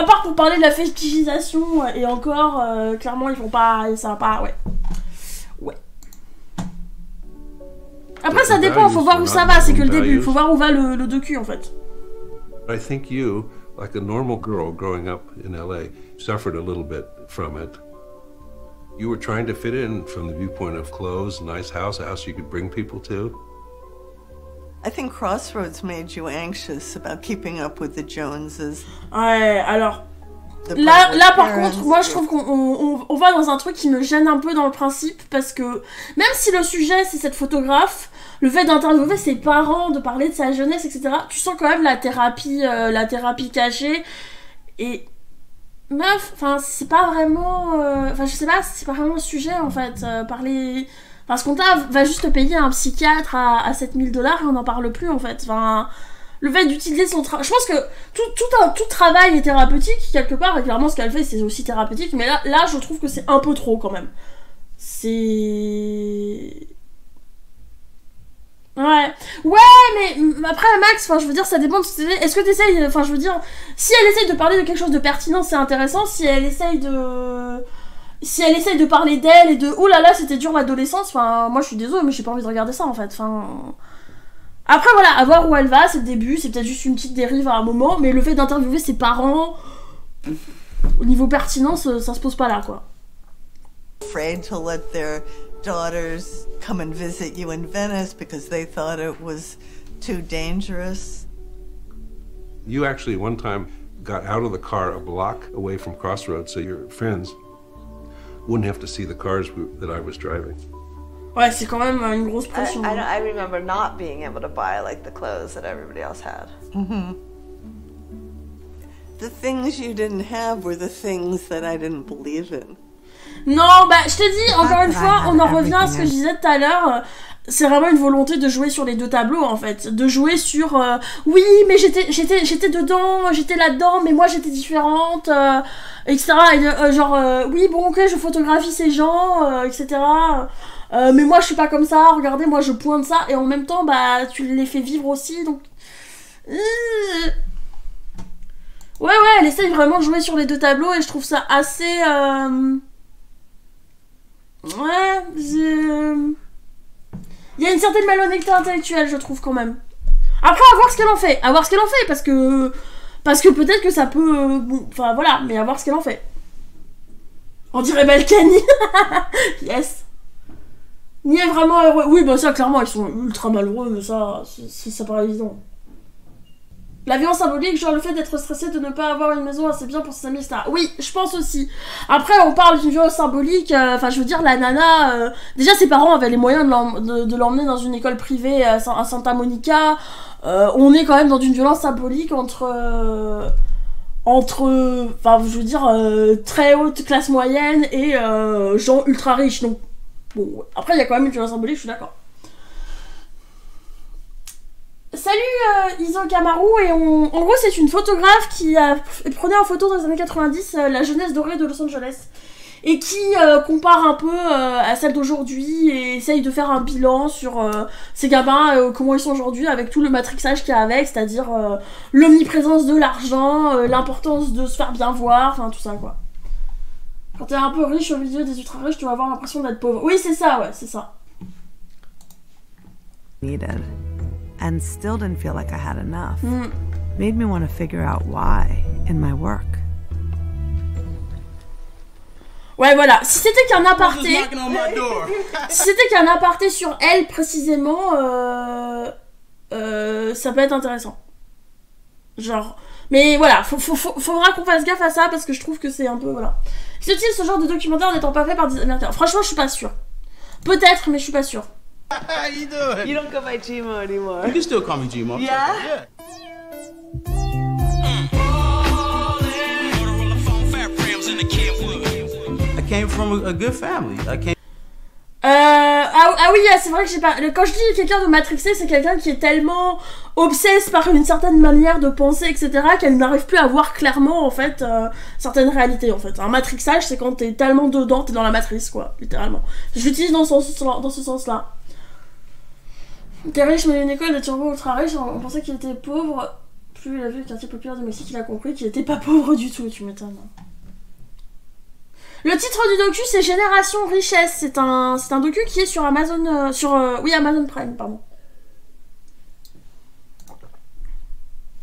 part pour parler de la fétichisation, et encore, clairement, ils vont pas... Ça va pas... Ouais. Après, ça dépend, faut voir où ça va, c'est que le début, faut voir où va le docu en fait.
I think you, like a normal girl growing up in LA, suffered a little bit from it. You were trying to fit in from the viewpoint of clothes, nice house, a house you could bring people to.
I think Crossroads made you anxious about keeping up with the Joneses.
Ouais, alors... Là par contre, moi je trouve qu'on va dans un truc qui me gêne un peu dans le principe, parce que même si le sujet c'est cette photographe, le fait d'interviewer ses parents, de parler de sa jeunesse, etc., tu sens quand même la thérapie cachée, et meuf, enfin c'est pas vraiment, enfin je sais pas, c'est pas vraiment le sujet en fait, parler, parce qu'on va juste te payer un psychiatre à $7 000 et on n'en parle plus en fait, enfin... Le fait d'utiliser son travail... Je pense que tout travail est thérapeutique, quelque part, et clairement, ce qu'elle fait, c'est aussi thérapeutique, mais là, je trouve que c'est un peu trop, quand même. C'est... Ouais, mais après, Max, enfin, je veux dire, ça dépend de... Est-ce que t'essayes... Enfin, je veux dire, si elle essaye de parler de quelque chose de pertinent, c'est intéressant, si elle essaye de parler d'elle et de... Oh là là, c'était dur l'adolescence, enfin, moi, je suis désolée, mais j'ai pas envie de regarder ça, en fait, enfin... Après voilà, à voir où elle va, c'est le début, c'est peut-être juste une petite dérive à un moment, mais le fait d'interviewer ses parents, au niveau pertinence, ça se pose pas là, quoi.
Afraid to let their daughters come and visit you in Venice because they thought it was too dangerous.
You actually one time got out of the car a block away from Crossroads so your friends wouldn't have to see the cars that I was driving.
Ouais, c'est quand même une grosse pression.
I remember not being able to buy like the clothes that everybody else had. Mm-hmm. The things you didn't have were the things that I didn't believe in.
Non, bah je te dis, encore une fois, on en revient à ce que je disais tout à l'heure. C'est vraiment une volonté de jouer sur les deux tableaux en fait, de jouer sur oui mais j'étais dedans, j'étais là-dedans, mais moi j'étais différente, etc. Et, genre oui bon ok je photographie ces gens, etc. Mais moi je suis pas comme ça, regardez moi je pointe ça, et en même temps bah tu les fais vivre aussi, donc ouais elle essaye vraiment de jouer sur les deux tableaux, et je trouve ça assez Ouais, il y a une certaine malhonnêteté intellectuelle, je trouve, quand même. Après, à voir ce qu'elle en fait. À voir ce qu'elle en fait, parce que peut-être que ça peut... Bon, enfin, voilà, mais à voir ce qu'elle en fait. On dirait Balkany. Yes. Ni est vraiment heureux. Oui, bah ça, clairement, ils sont ultra malheureux, mais ça paraît évident. La violence symbolique, genre le fait d'être stressé, de ne pas avoir une maison assez bien pour ses amis, etc. Oui, je pense aussi. Après, on parle d'une violence symbolique, enfin, je veux dire, la nana... déjà, ses parents avaient les moyens de l'emmener dans une école privée à Santa Monica. On est quand même dans une violence symbolique entre enfin, je veux dire, très haute classe moyenne et gens ultra riches. Donc, bon, après, il y a quand même une violence symbolique, je suis d'accord. Salut Iso Kamaru, et en gros c'est une photographe qui prenait en photo dans les années 90 la jeunesse dorée de Los Angeles et qui compare un peu à celle d'aujourd'hui et essaye de faire un bilan sur ces gamins, comment ils sont aujourd'hui avec tout le matrixage qu'il y a avec, c'est-à-dire l'omniprésence de l'argent, l'importance de se faire bien voir, enfin tout ça quoi. Quand t'es un peu riche au milieu des ultra riches, tu vas avoir l'impression d'être pauvre. Oui c'est ça, ouais, c'est ça.
Needed. And still didn't feel like I had enough. Made me want to figure out why in my work.
Ouais, voilà. Si c'était qu'un aparté... si c'était qu'un aparté sur elle, précisément, ça peut être intéressant. Genre... Mais voilà, faudra qu'on fasse gaffe à ça, parce que je trouve que c'est un peu... Voilà. C'est utile ce genre de documentaire n'étant pas fait par des Américains. Franchement, je suis pas sûre. Peut-être, mais je suis pas sûre.
How you doing?
You don't go by Gmo anymore.
You can still call me Gmo.
Yeah?
Yeah. I came from a good family.
Ah oui, c'est vrai que j'ai pas... Quand je dis quelqu'un de matrixé, c'est quelqu'un qui est tellement obsesse par une certaine manière de penser, etc., qu'elle n'arrive plus à voir clairement, en fait, certaines réalités, en fait. Un matrixage, c'est quand t'es tellement dedans, t'es dans la matrice, quoi, littéralement. J'utilise dans ce sens-là. T'es riche, mais une école de turbo ultra riche, on pensait qu'il était pauvre. Plus il a vu le quartier populaire du Mexique, il a compris qu'il était pas pauvre du tout, tu m'étonnes. Le titre du docu, c'est Génération Richesse. C'est un docu qui est sur Amazon... Amazon Prime, pardon.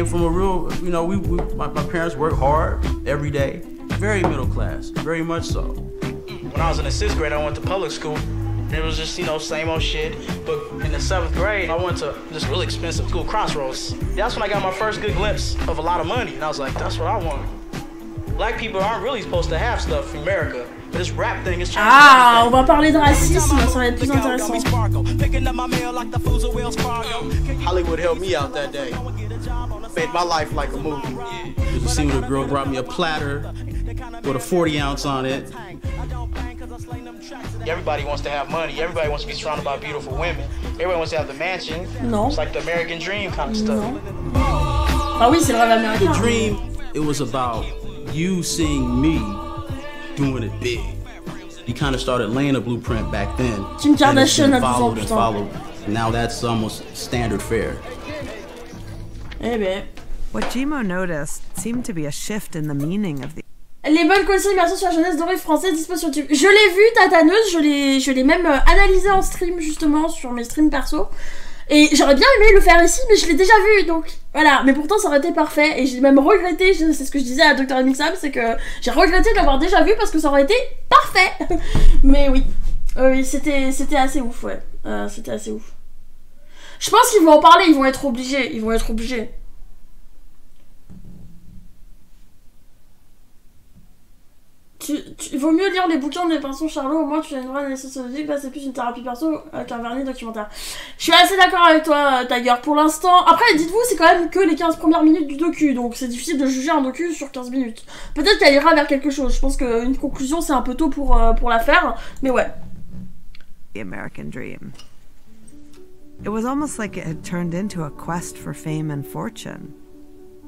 From a real, you know, my parents work hard every day. Very middle class, very much so.
When I was in the 6th grade, I went to public school. It was just, you know, same old shit. But in the 7th grade, I went to this really expensive school, Crossroads. That's when I got my first good glimpse of a lot of money. And I was like, that's what I want. Black people aren't really supposed to have stuff in America. But this rap thing is changing.
Ah, on va parler de racisme, ça va être plus intéressant.
Hollywood helped me out that day. Made my life like a movie. You see when a girl brought me a platter with a 40-ounce on it.
Everybody wants to have money. Everybody wants to be surrounded by beautiful women. Everybody wants to have the mansion.
No.
It's like the American dream kind of stuff.
Ah oui, c'est le rêve américain.
The dream, it was about you seeing me doing it big. You kind of started laying a blueprint back then.
Kim Kardashian a 10 ans,
and followed. Now that's almost standard fare.
Eh ben.
What Gmo noticed seemed to be a shift in the meaning of the...
Les bonnes conseils immersion sur la jeunesse dorée française dispo sur YouTube. Je l'ai vu, tataneuse, je l'ai même analysé en stream, justement, sur mes streams perso. Et j'aurais bien aimé le faire ici, mais je l'ai déjà vu, donc voilà. Mais pourtant, ça aurait été parfait. Et j'ai même regretté, c'est ce que je disais à Dr. Mixam, c'est que j'ai regretté de l'avoir déjà vu parce que ça aurait été parfait. Mais oui, c'était assez ouf, ouais. C'était assez ouf. Je pense qu'ils vont en parler, ils vont être obligés. Il vaut mieux lire les bouquins de Pinson Charlot, au moins tu as une vraie analyse sociologique, là c'est plus une thérapie perso qu'un vernis documentaire. Je suis assez d'accord avec toi, Tiger, pour l'instant. Après, dites-vous, c'est quand même que les 15 premières minutes du docu, donc c'est difficile de juger un docu sur 15 minutes. Peut-être qu'elle ira vers quelque chose, je pense qu'une conclusion c'est un peu tôt pour la faire, mais ouais.
The American dream. It was almost like it had turned into a quest for fame and fortune.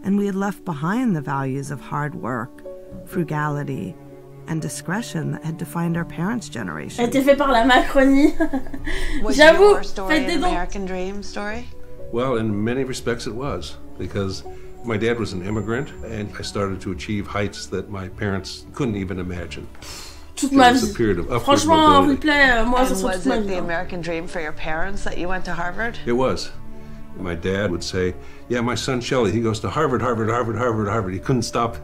And we had left behind the values of hard work, frugality, and discretion that had defined our parents' generation.
A été fait par la Macronie. J'avoue, faites des dons.
American dream story?
Well, in many respects it was, because my dad was an immigrant, and I started to achieve heights that my parents couldn't even imagine.
toute
It
ma
was a
vie.
period of upward
Franchement, un
mobility.
replay, moi, ça
And
sera
was
toute ma
it
vie.
the
hein.
American dream for your parents that you went to Harvard?
It was. My dad would say, "Yeah, my son Shelley, he goes to Harvard, Harvard, Harvard, Harvard, Harvard." He couldn't stop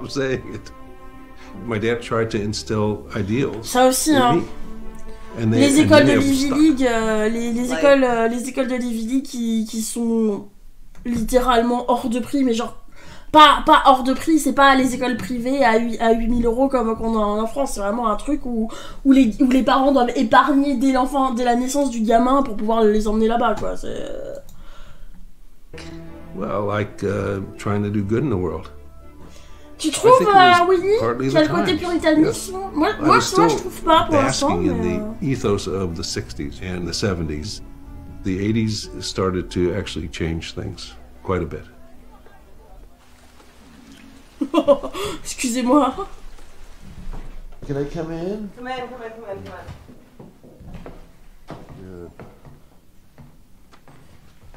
saying it. My dad tried to instill ideals.
Ça aussi,
in
hein.
me. And
Les écoles de
have
l'Ivy
stuck.
League, les écoles de l'Ivy League qui sont littéralement hors de prix, mais genre pas hors de prix, c'est pas les écoles privées à 8 000 € comme qu'on a en France, c'est vraiment un truc où les parents doivent épargner dès la naissance du gamin pour pouvoir les emmener là-bas, quoi.
Well, like trying to do good in the world.
Tu trouves, Winnie, qu'il y a le côté puritanisme?
Yes.
Moi, je trouve pas pour l'instant.
Basking in the ethos of the 60s and the 70s. The 80s started to actually change things quite a bit.
Excusez-moi.
Can I come in?
Come in.
Good.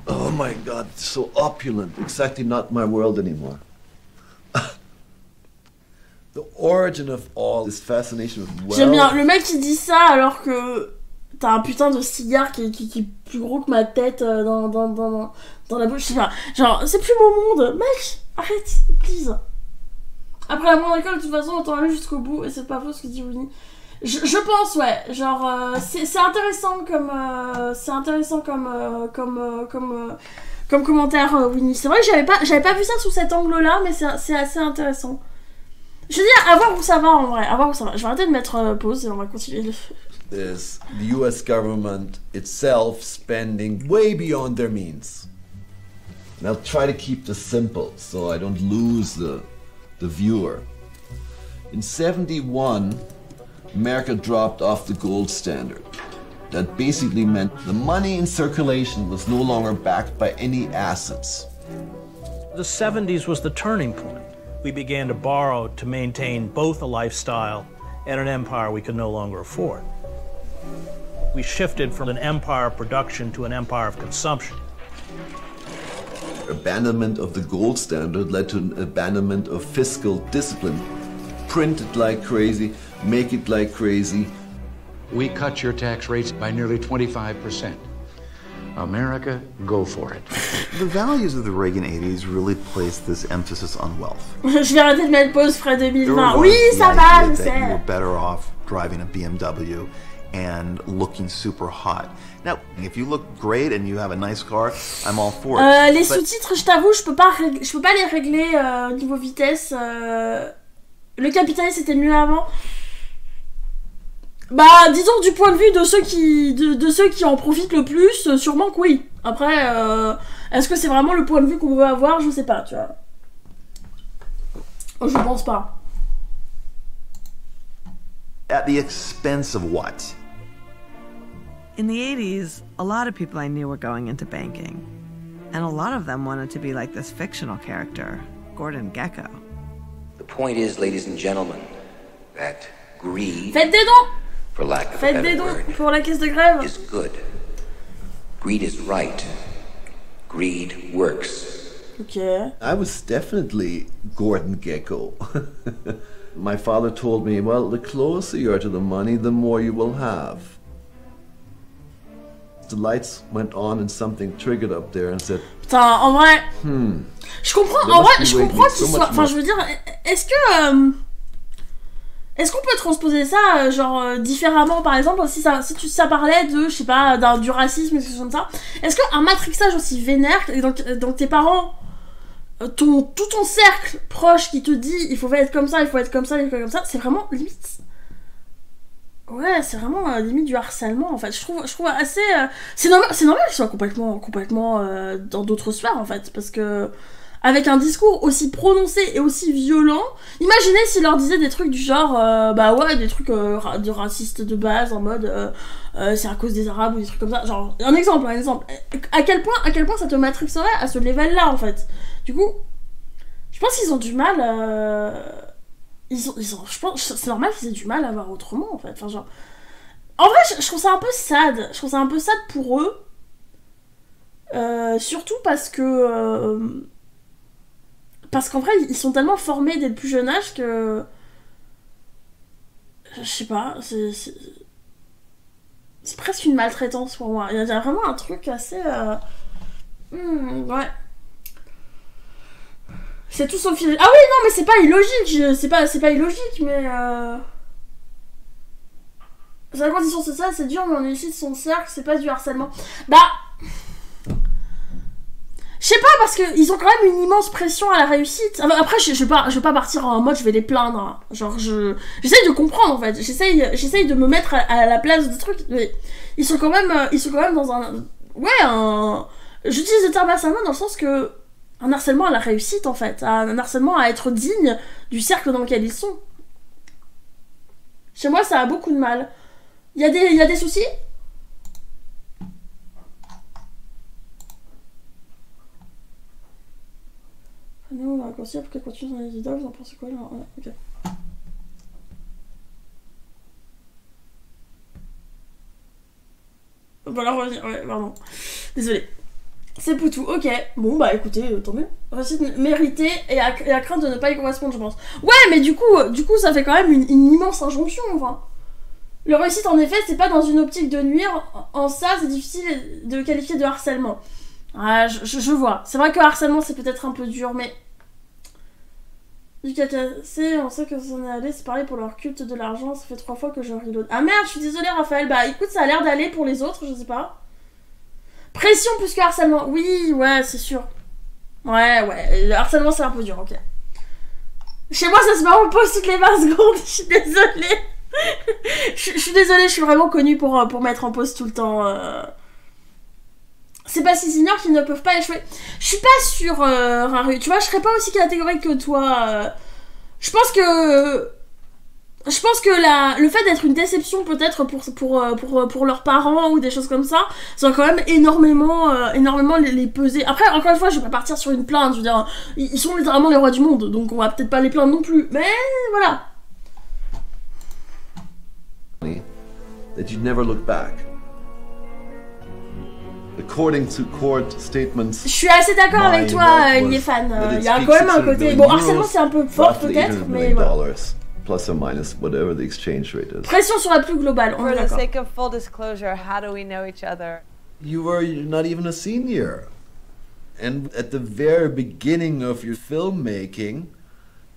Oh my God, it's so opulent. Exactly not my world anymore. The origin of all this fascination with wealth.
J'aime bien le mec qui dit ça alors que t'as un putain de cigare qui est plus gros que ma tête dans la bouche. Je sais pas. Genre, c'est plus mon monde. Mec, arrête, please. Après la moindre école, de toute façon, on t'en aller jusqu'au bout et c'est pas faux ce que dit Winnie. Je pense, ouais. Genre, c'est intéressant comme commentaire, Winnie. C'est vrai que j'avais pas vu ça sous cet angle-là, mais c'est assez intéressant. Je veux dire, à voir où ça va en vrai. À voir où ça va. Je vais arrêter de mettre pause et on va continuer.
There's the US government itself spending way beyond their means. And I'll try to keep this simple so I don't lose the viewer. In 71, America dropped off the gold standard. That basically meant the money in circulation was no longer backed by any assets.
The 70s was the turning point. We began to borrow to maintain both a lifestyle and an empire we could no longer afford. We shifted from an empire of production to an empire of consumption.
Abandonment of the gold standard led to an abandonment of fiscal discipline. Print it like crazy, make it like crazy.
We cut your tax rates by nearly 25%. America, go for it.
The values of the Reagan 80s really placed this emphasis on wealth.
Je vais arrêter de mettre pause frais 2020. Oui, ça va, je sais.
You were better off driving a BMW and looking super hot. Now, if you look great and you have a nice car, I'm all for it.
Les sous-titres, je t'avoue, je peux pas les régler niveau vitesse. Le capitalisme c'était mieux avant. Bah, disons du point de vue de ceux qui en profitent le plus, sûrement que oui. Après, est-ce que c'est vraiment le point de vue qu'on veut avoir? Je sais pas, tu vois. Je pense pas.
At the expense of what?
In the 80s, a lot of people I knew were going into banking. And a lot of them wanted to be like this fictional character, Gordon Gekko.
The point is, ladies and gentlemen, that greed,
Faites des dons!
for lack of a
Faites des
better
dons
word,
pour la caisse de grève.
is good. Greed is right. Greed works.
Okay.
I was definitely Gordon Gekko. My father told me, well, the closer you are to the money, the more you will have. The lights went on and something triggered up there and said,
Putain, en vrai, je comprends, en vrai, je comprends qu'il soit... Enfin, je veux dire, est-ce qu'on peut transposer ça, genre, différemment, par exemple, si ça parlait de, je sais pas, du racisme, quelque chose comme ça, est-ce qu'un matrixage aussi vénère, donc tes parents, tout ton cercle proche qui te dit, il faut être comme ça, il faut être comme ça, il faut être comme ça, c'est vraiment limite... Ouais, c'est vraiment limite du harcèlement, en fait. Je trouve assez... C'est normal qu'ils soient complètement dans d'autres sphères, en fait, parce que... Avec un discours aussi prononcé et aussi violent, imaginez s'il leur disait des trucs du genre, bah ouais, des trucs de racistes de base, en mode, c'est à cause des Arabes ou des trucs comme ça. Genre, un exemple. À quel point ça te matrixerait à ce level-là, en fait. Du coup, je pense qu'ils ont du mal, je pense, c'est normal qu'ils aient du mal à voir autrement, en fait. Enfin, genre... En vrai, je trouve ça un peu sad. Je trouve ça un peu sad pour eux. Surtout parce que... Parce qu'en vrai, ils sont tellement formés dès le plus jeune âge que... Je sais pas, c'est presque une maltraitance pour moi. Il y a vraiment un truc assez... ouais. C'est tout sauf illogique. Ah oui, non, mais c'est pas illogique. C'est pas illogique, mais... C'est la condition sociale, c'est dur, mais on est ici de son cercle, c'est pas du harcèlement. Bah... Je sais pas, parce qu'ils ont quand même une immense pression à la réussite. Après, je vais pas partir en mode je vais les plaindre. Hein. Genre, j'essaye de comprendre, en fait. J'essaye de me mettre à la place de trucs. Mais ils sont quand même dans un... Ouais, j'utilise le terme harcèlement dans le sens que... Un harcèlement à la réussite, en fait. Un harcèlement à être digne du cercle dans lequel ils sont. Chez moi, ça a beaucoup de mal. Il y a des soucis ? Non, on va considérer pour qu'elle continue dans les idoles, vous en pensez quoi là? Ouais, ok. Voilà, revenir, ouais, pardon. Désolée. C'est Poutou, ok. Bon, bah écoutez, tant mieux. Réussite méritée et à crainte de ne pas y correspondre, je pense. Ouais, mais du coup ça fait quand même une immense injonction, enfin. Le réussite, en effet, c'est pas dans une optique de nuire. En ça, c'est difficile de qualifier de harcèlement. Ah, je vois. C'est vrai que harcèlement, c'est peut-être un peu dur, mais... Du KKC, on sait que ça en est allé, c'est pareil pour leur culte de l'argent, ça fait 3 fois que je reload. Ah merde, je suis désolée, Raphaël. Bah écoute, ça a l'air d'aller pour les autres, je sais pas. Pression plus que harcèlement. Oui, ouais, c'est sûr. Ouais, le harcèlement, c'est un peu dur, ok. Chez moi, ça se met en pause toutes les 20 secondes, je suis désolée. Je suis désolée, je suis vraiment connue pour mettre en pause tout le temps. C'est pas s'ils ignorent qu'ils ne peuvent pas échouer. Je suis pas sûre, Raru. Tu vois, je serais pas aussi catégorique que toi. Je pense que le fait d'être une déception peut-être pour leurs parents ou des choses comme ça va quand même énormément les peser. Après, encore une fois, je vais pas partir sur une plainte. Je veux dire, ils sont littéralement les rois du monde, donc on va peut-être pas les plaindre non plus. Mais voilà.
That you'd never look back. According to court statements,
je suis assez d'accord avec toi, Liefan. Il y a quand même un côté... Bon, harcèlement c'est un peu fort peut-être, mais voilà.
Plus or minus whatever the exchange rate is.
Pression sur la plus globale, on est d'accord.
For the sake of full disclosure, how do we know each other?
You were not even a senior. And at the very beginning of your filmmaking,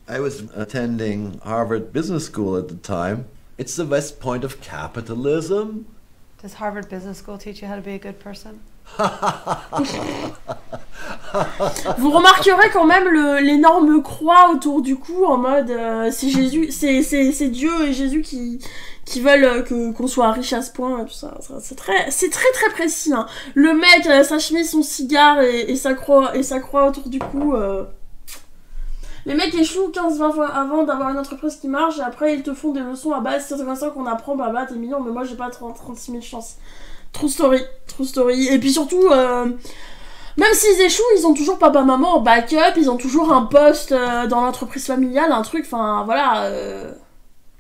I was attending Harvard Business School at the time. It's the West Point of capitalism.
Does Harvard Business School teach you how to be a good person?
Vous remarquerez quand même l'énorme croix autour du cou en mode c'est Jésus, c'est Dieu et Jésus qui veulent qu'on soit riche à ce point et tout ça. C'est très précis. Hein. Le mec, sa chemise, son cigare et sa croix autour du cou. Les mecs échouent 15-20 fois avant d'avoir une entreprise qui marche et après ils te font des leçons à base, c'est comme ça qu'on apprend, bah t'es mignon, mais moi j'ai pas 36 000 chances. True story. Et puis surtout, même s'ils échouent, ils ont toujours papa-maman en backup, ils ont toujours un poste dans l'entreprise familiale, un truc, enfin voilà.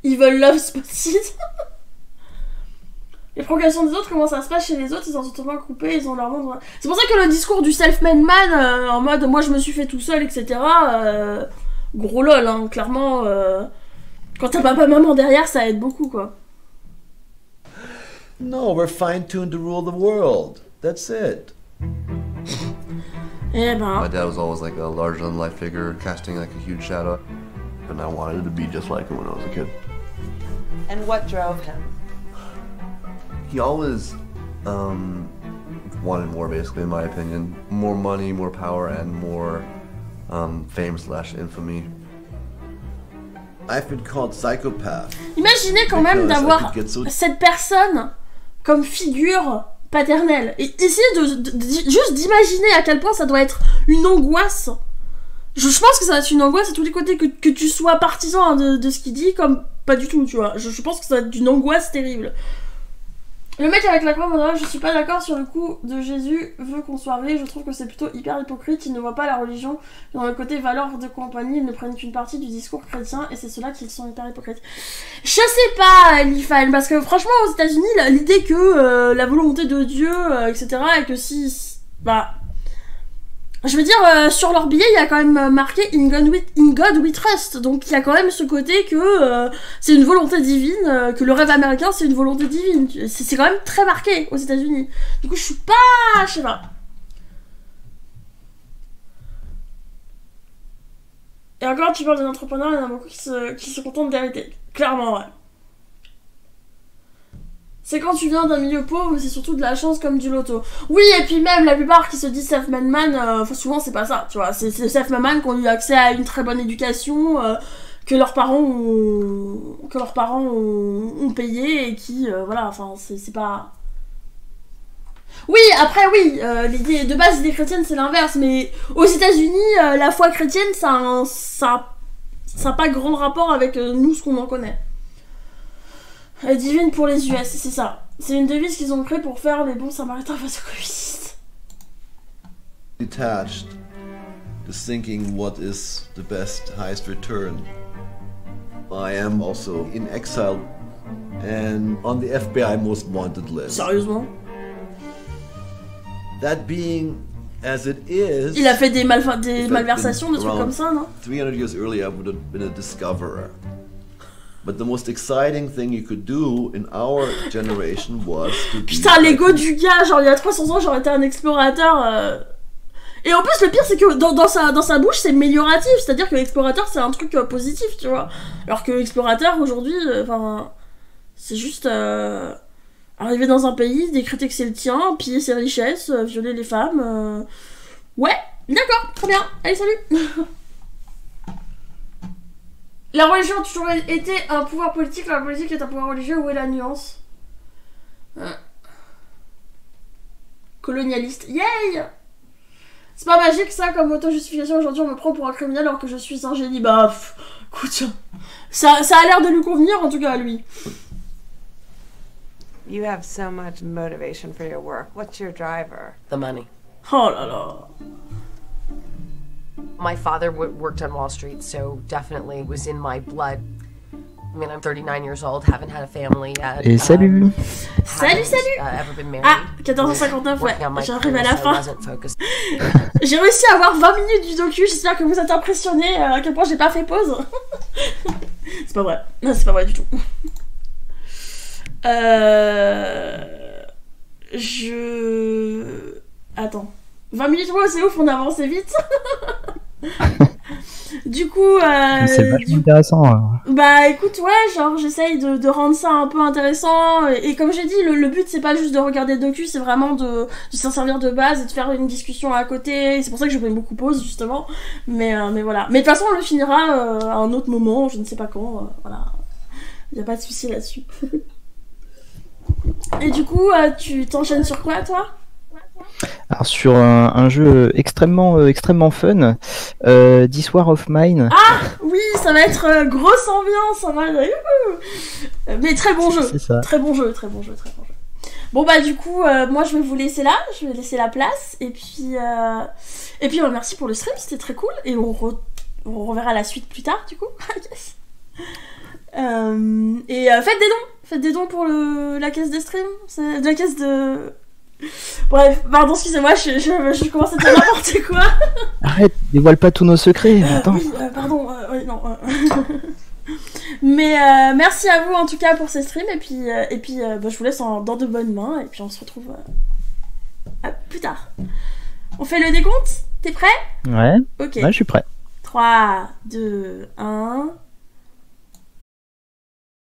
Ils veulent love spotted. Les progressions des autres, comment ça se passe chez les autres, ils en sont totalement coupés, ils ont leur monde. C'est pour ça que le discours du self-made man, en mode moi je me suis fait tout seul, etc. Gros lol, hein, clairement. Quand t'as papa-maman derrière, ça aide beaucoup, quoi.
No, we're fine-tuned to rule the world. That's it.
Eh ben.
My dad was always like a larger-than-life figure, casting like a huge shadow, and I wanted to be just like him when I was a kid.
And what drove him?
He always wanted more, basically, in my opinion. More money, more power, and more fame/infamy.
I've been called psychopath.
Imaginez quand même d'avoir cette personne comme figure paternelle. Et essayez juste d'imaginer à quel point ça doit être une angoisse. Je pense que ça va être une angoisse à tous les côtés, que tu sois partisan de ce qu'il dit, comme pas du tout, tu vois. Je pense que ça va être une angoisse terrible. Le mec avec la croix, je suis pas d'accord sur le coup de Jésus veut qu'on soit riche, je trouve que c'est plutôt hyper hypocrite, ils ne voient pas la religion dans le côté valeur de compagnie, ils ne prennent qu'une partie du discours chrétien et c'est ceux-là qui sont hyper hypocrites. Je sais pas, Lifan, parce que franchement aux États-Unis l'idée que la volonté de Dieu, etc., et que si... Bah... Je veux dire, sur leur billet, il y a quand même marqué In God We Trust. Donc il y a quand même ce côté que c'est une volonté divine, que le rêve américain c'est une volonté divine. C'est quand même très marqué aux États-Unis. Du coup, je suis pas. Je sais pas. Et encore, tu parles des entrepreneurs, il y en a beaucoup qui se contentent d'hériter. Clairement, ouais. C'est quand tu viens d'un milieu pauvre, c'est surtout de la chance comme du loto. Oui, et puis même, la plupart qui se disent self-made man, souvent c'est pas ça, tu vois. C'est self-made man qui ont eu accès à une très bonne éducation, que leurs parents ont payé, et qui, voilà, enfin, c'est pas... Oui, après, oui, l'idée de base, l'idée chrétienne, c'est l'inverse, mais aux États-Unis, la foi chrétienne, ça a pas grand rapport avec nous, ce qu'on en connaît. Divine pour les US, c'est ça. C'est une devise qu'ils ont créée pour faire les bons samaritains face aux communistes.
Detached, to thinking what is the best, highest return. I am also in exile and on the FBI most wanted list.
Sérieusement?
That being as it is.
Il a fait des malversations, des trucs comme ça, non?
300 years earlier, I would have been a discoverer. But the most exciting thing you could do in our generation was to be...
Putain, l'ego du gars, genre il y a 300 ans, j'aurais été un explorateur. Et en plus, le pire, c'est que dans sa bouche, c'est amélioratif. C'est-à-dire que l'explorateur, c'est un truc positif, tu vois. Alors que l'explorateur, aujourd'hui, enfin... c'est juste... arriver dans un pays, décréter que c'est le tien, piller ses richesses, violer les femmes... Ouais, d'accord, très bien. Allez, salut. La religion a toujours été un pouvoir politique, la politique est un pouvoir religieux, où est la nuance? Colonialiste, yay! C'est pas magique ça comme auto-justification, aujourd'hui on me prend pour un criminel alors que je suis un génie. Bah, écoute, ça a l'air de lui convenir en tout cas à lui.
You have so much motivation for your work. What's your driver?
The money.
Oh là là.
My father worked on Wall Street, so definitely was in my blood. I mean, I'm 39 years old, haven't had a family yet.
Et salut.
Salut.
Ever been married.
Ah, 14h59, ouais, j'arrive à la fin. J'ai réussi à avoir 20 minutes du docu, j'espère que vous êtes impressionnés à quel point j'ai pas fait pause. C'est pas vrai, non, c'est pas vrai du tout. Attends. 20 minutes, ouais, c'est ouf, on a avancé vite. Du coup,
c'est vachement intéressant.
Bah écoute, ouais, genre j'essaye de rendre ça un peu intéressant. Et comme j'ai dit, le but c'est pas juste de regarder le docu, c'est vraiment de s'en servir de base et de faire une discussion à côté. C'est pour ça que je fais beaucoup pause justement. Mais voilà. Mais de toute façon, on le finira à un autre moment, je ne sais pas quand. Voilà. Y a pas de souci là-dessus. Et du coup, tu t'enchaînes sur quoi toi?
Alors sur un jeu extrêmement fun, This War of Mine.
Ah oui, ça va être grosse ambiance, ça va être... Mais très bon jeu, très bon jeu. Bon bah du coup, moi je vais vous laisser là, je vais laisser la place, et puis merci pour le stream, c'était très cool, et on reverra la suite plus tard du coup. Yes. Et faites des dons pour la caisse des streams, c'est de la caisse de... Bref, pardon, excusez-moi, je commence à dire n'importe quoi.
Arrête, dévoile pas tous nos secrets, attends.
Oui, pardon, non. Mais merci à vous en tout cas pour ces streams, et puis je vous laisse dans de bonnes mains, et puis on se retrouve plus tard. On fait le décompte? T'es prêt?
Ouais.
Ok.
Ouais, je suis prêt.
3, 2, 1...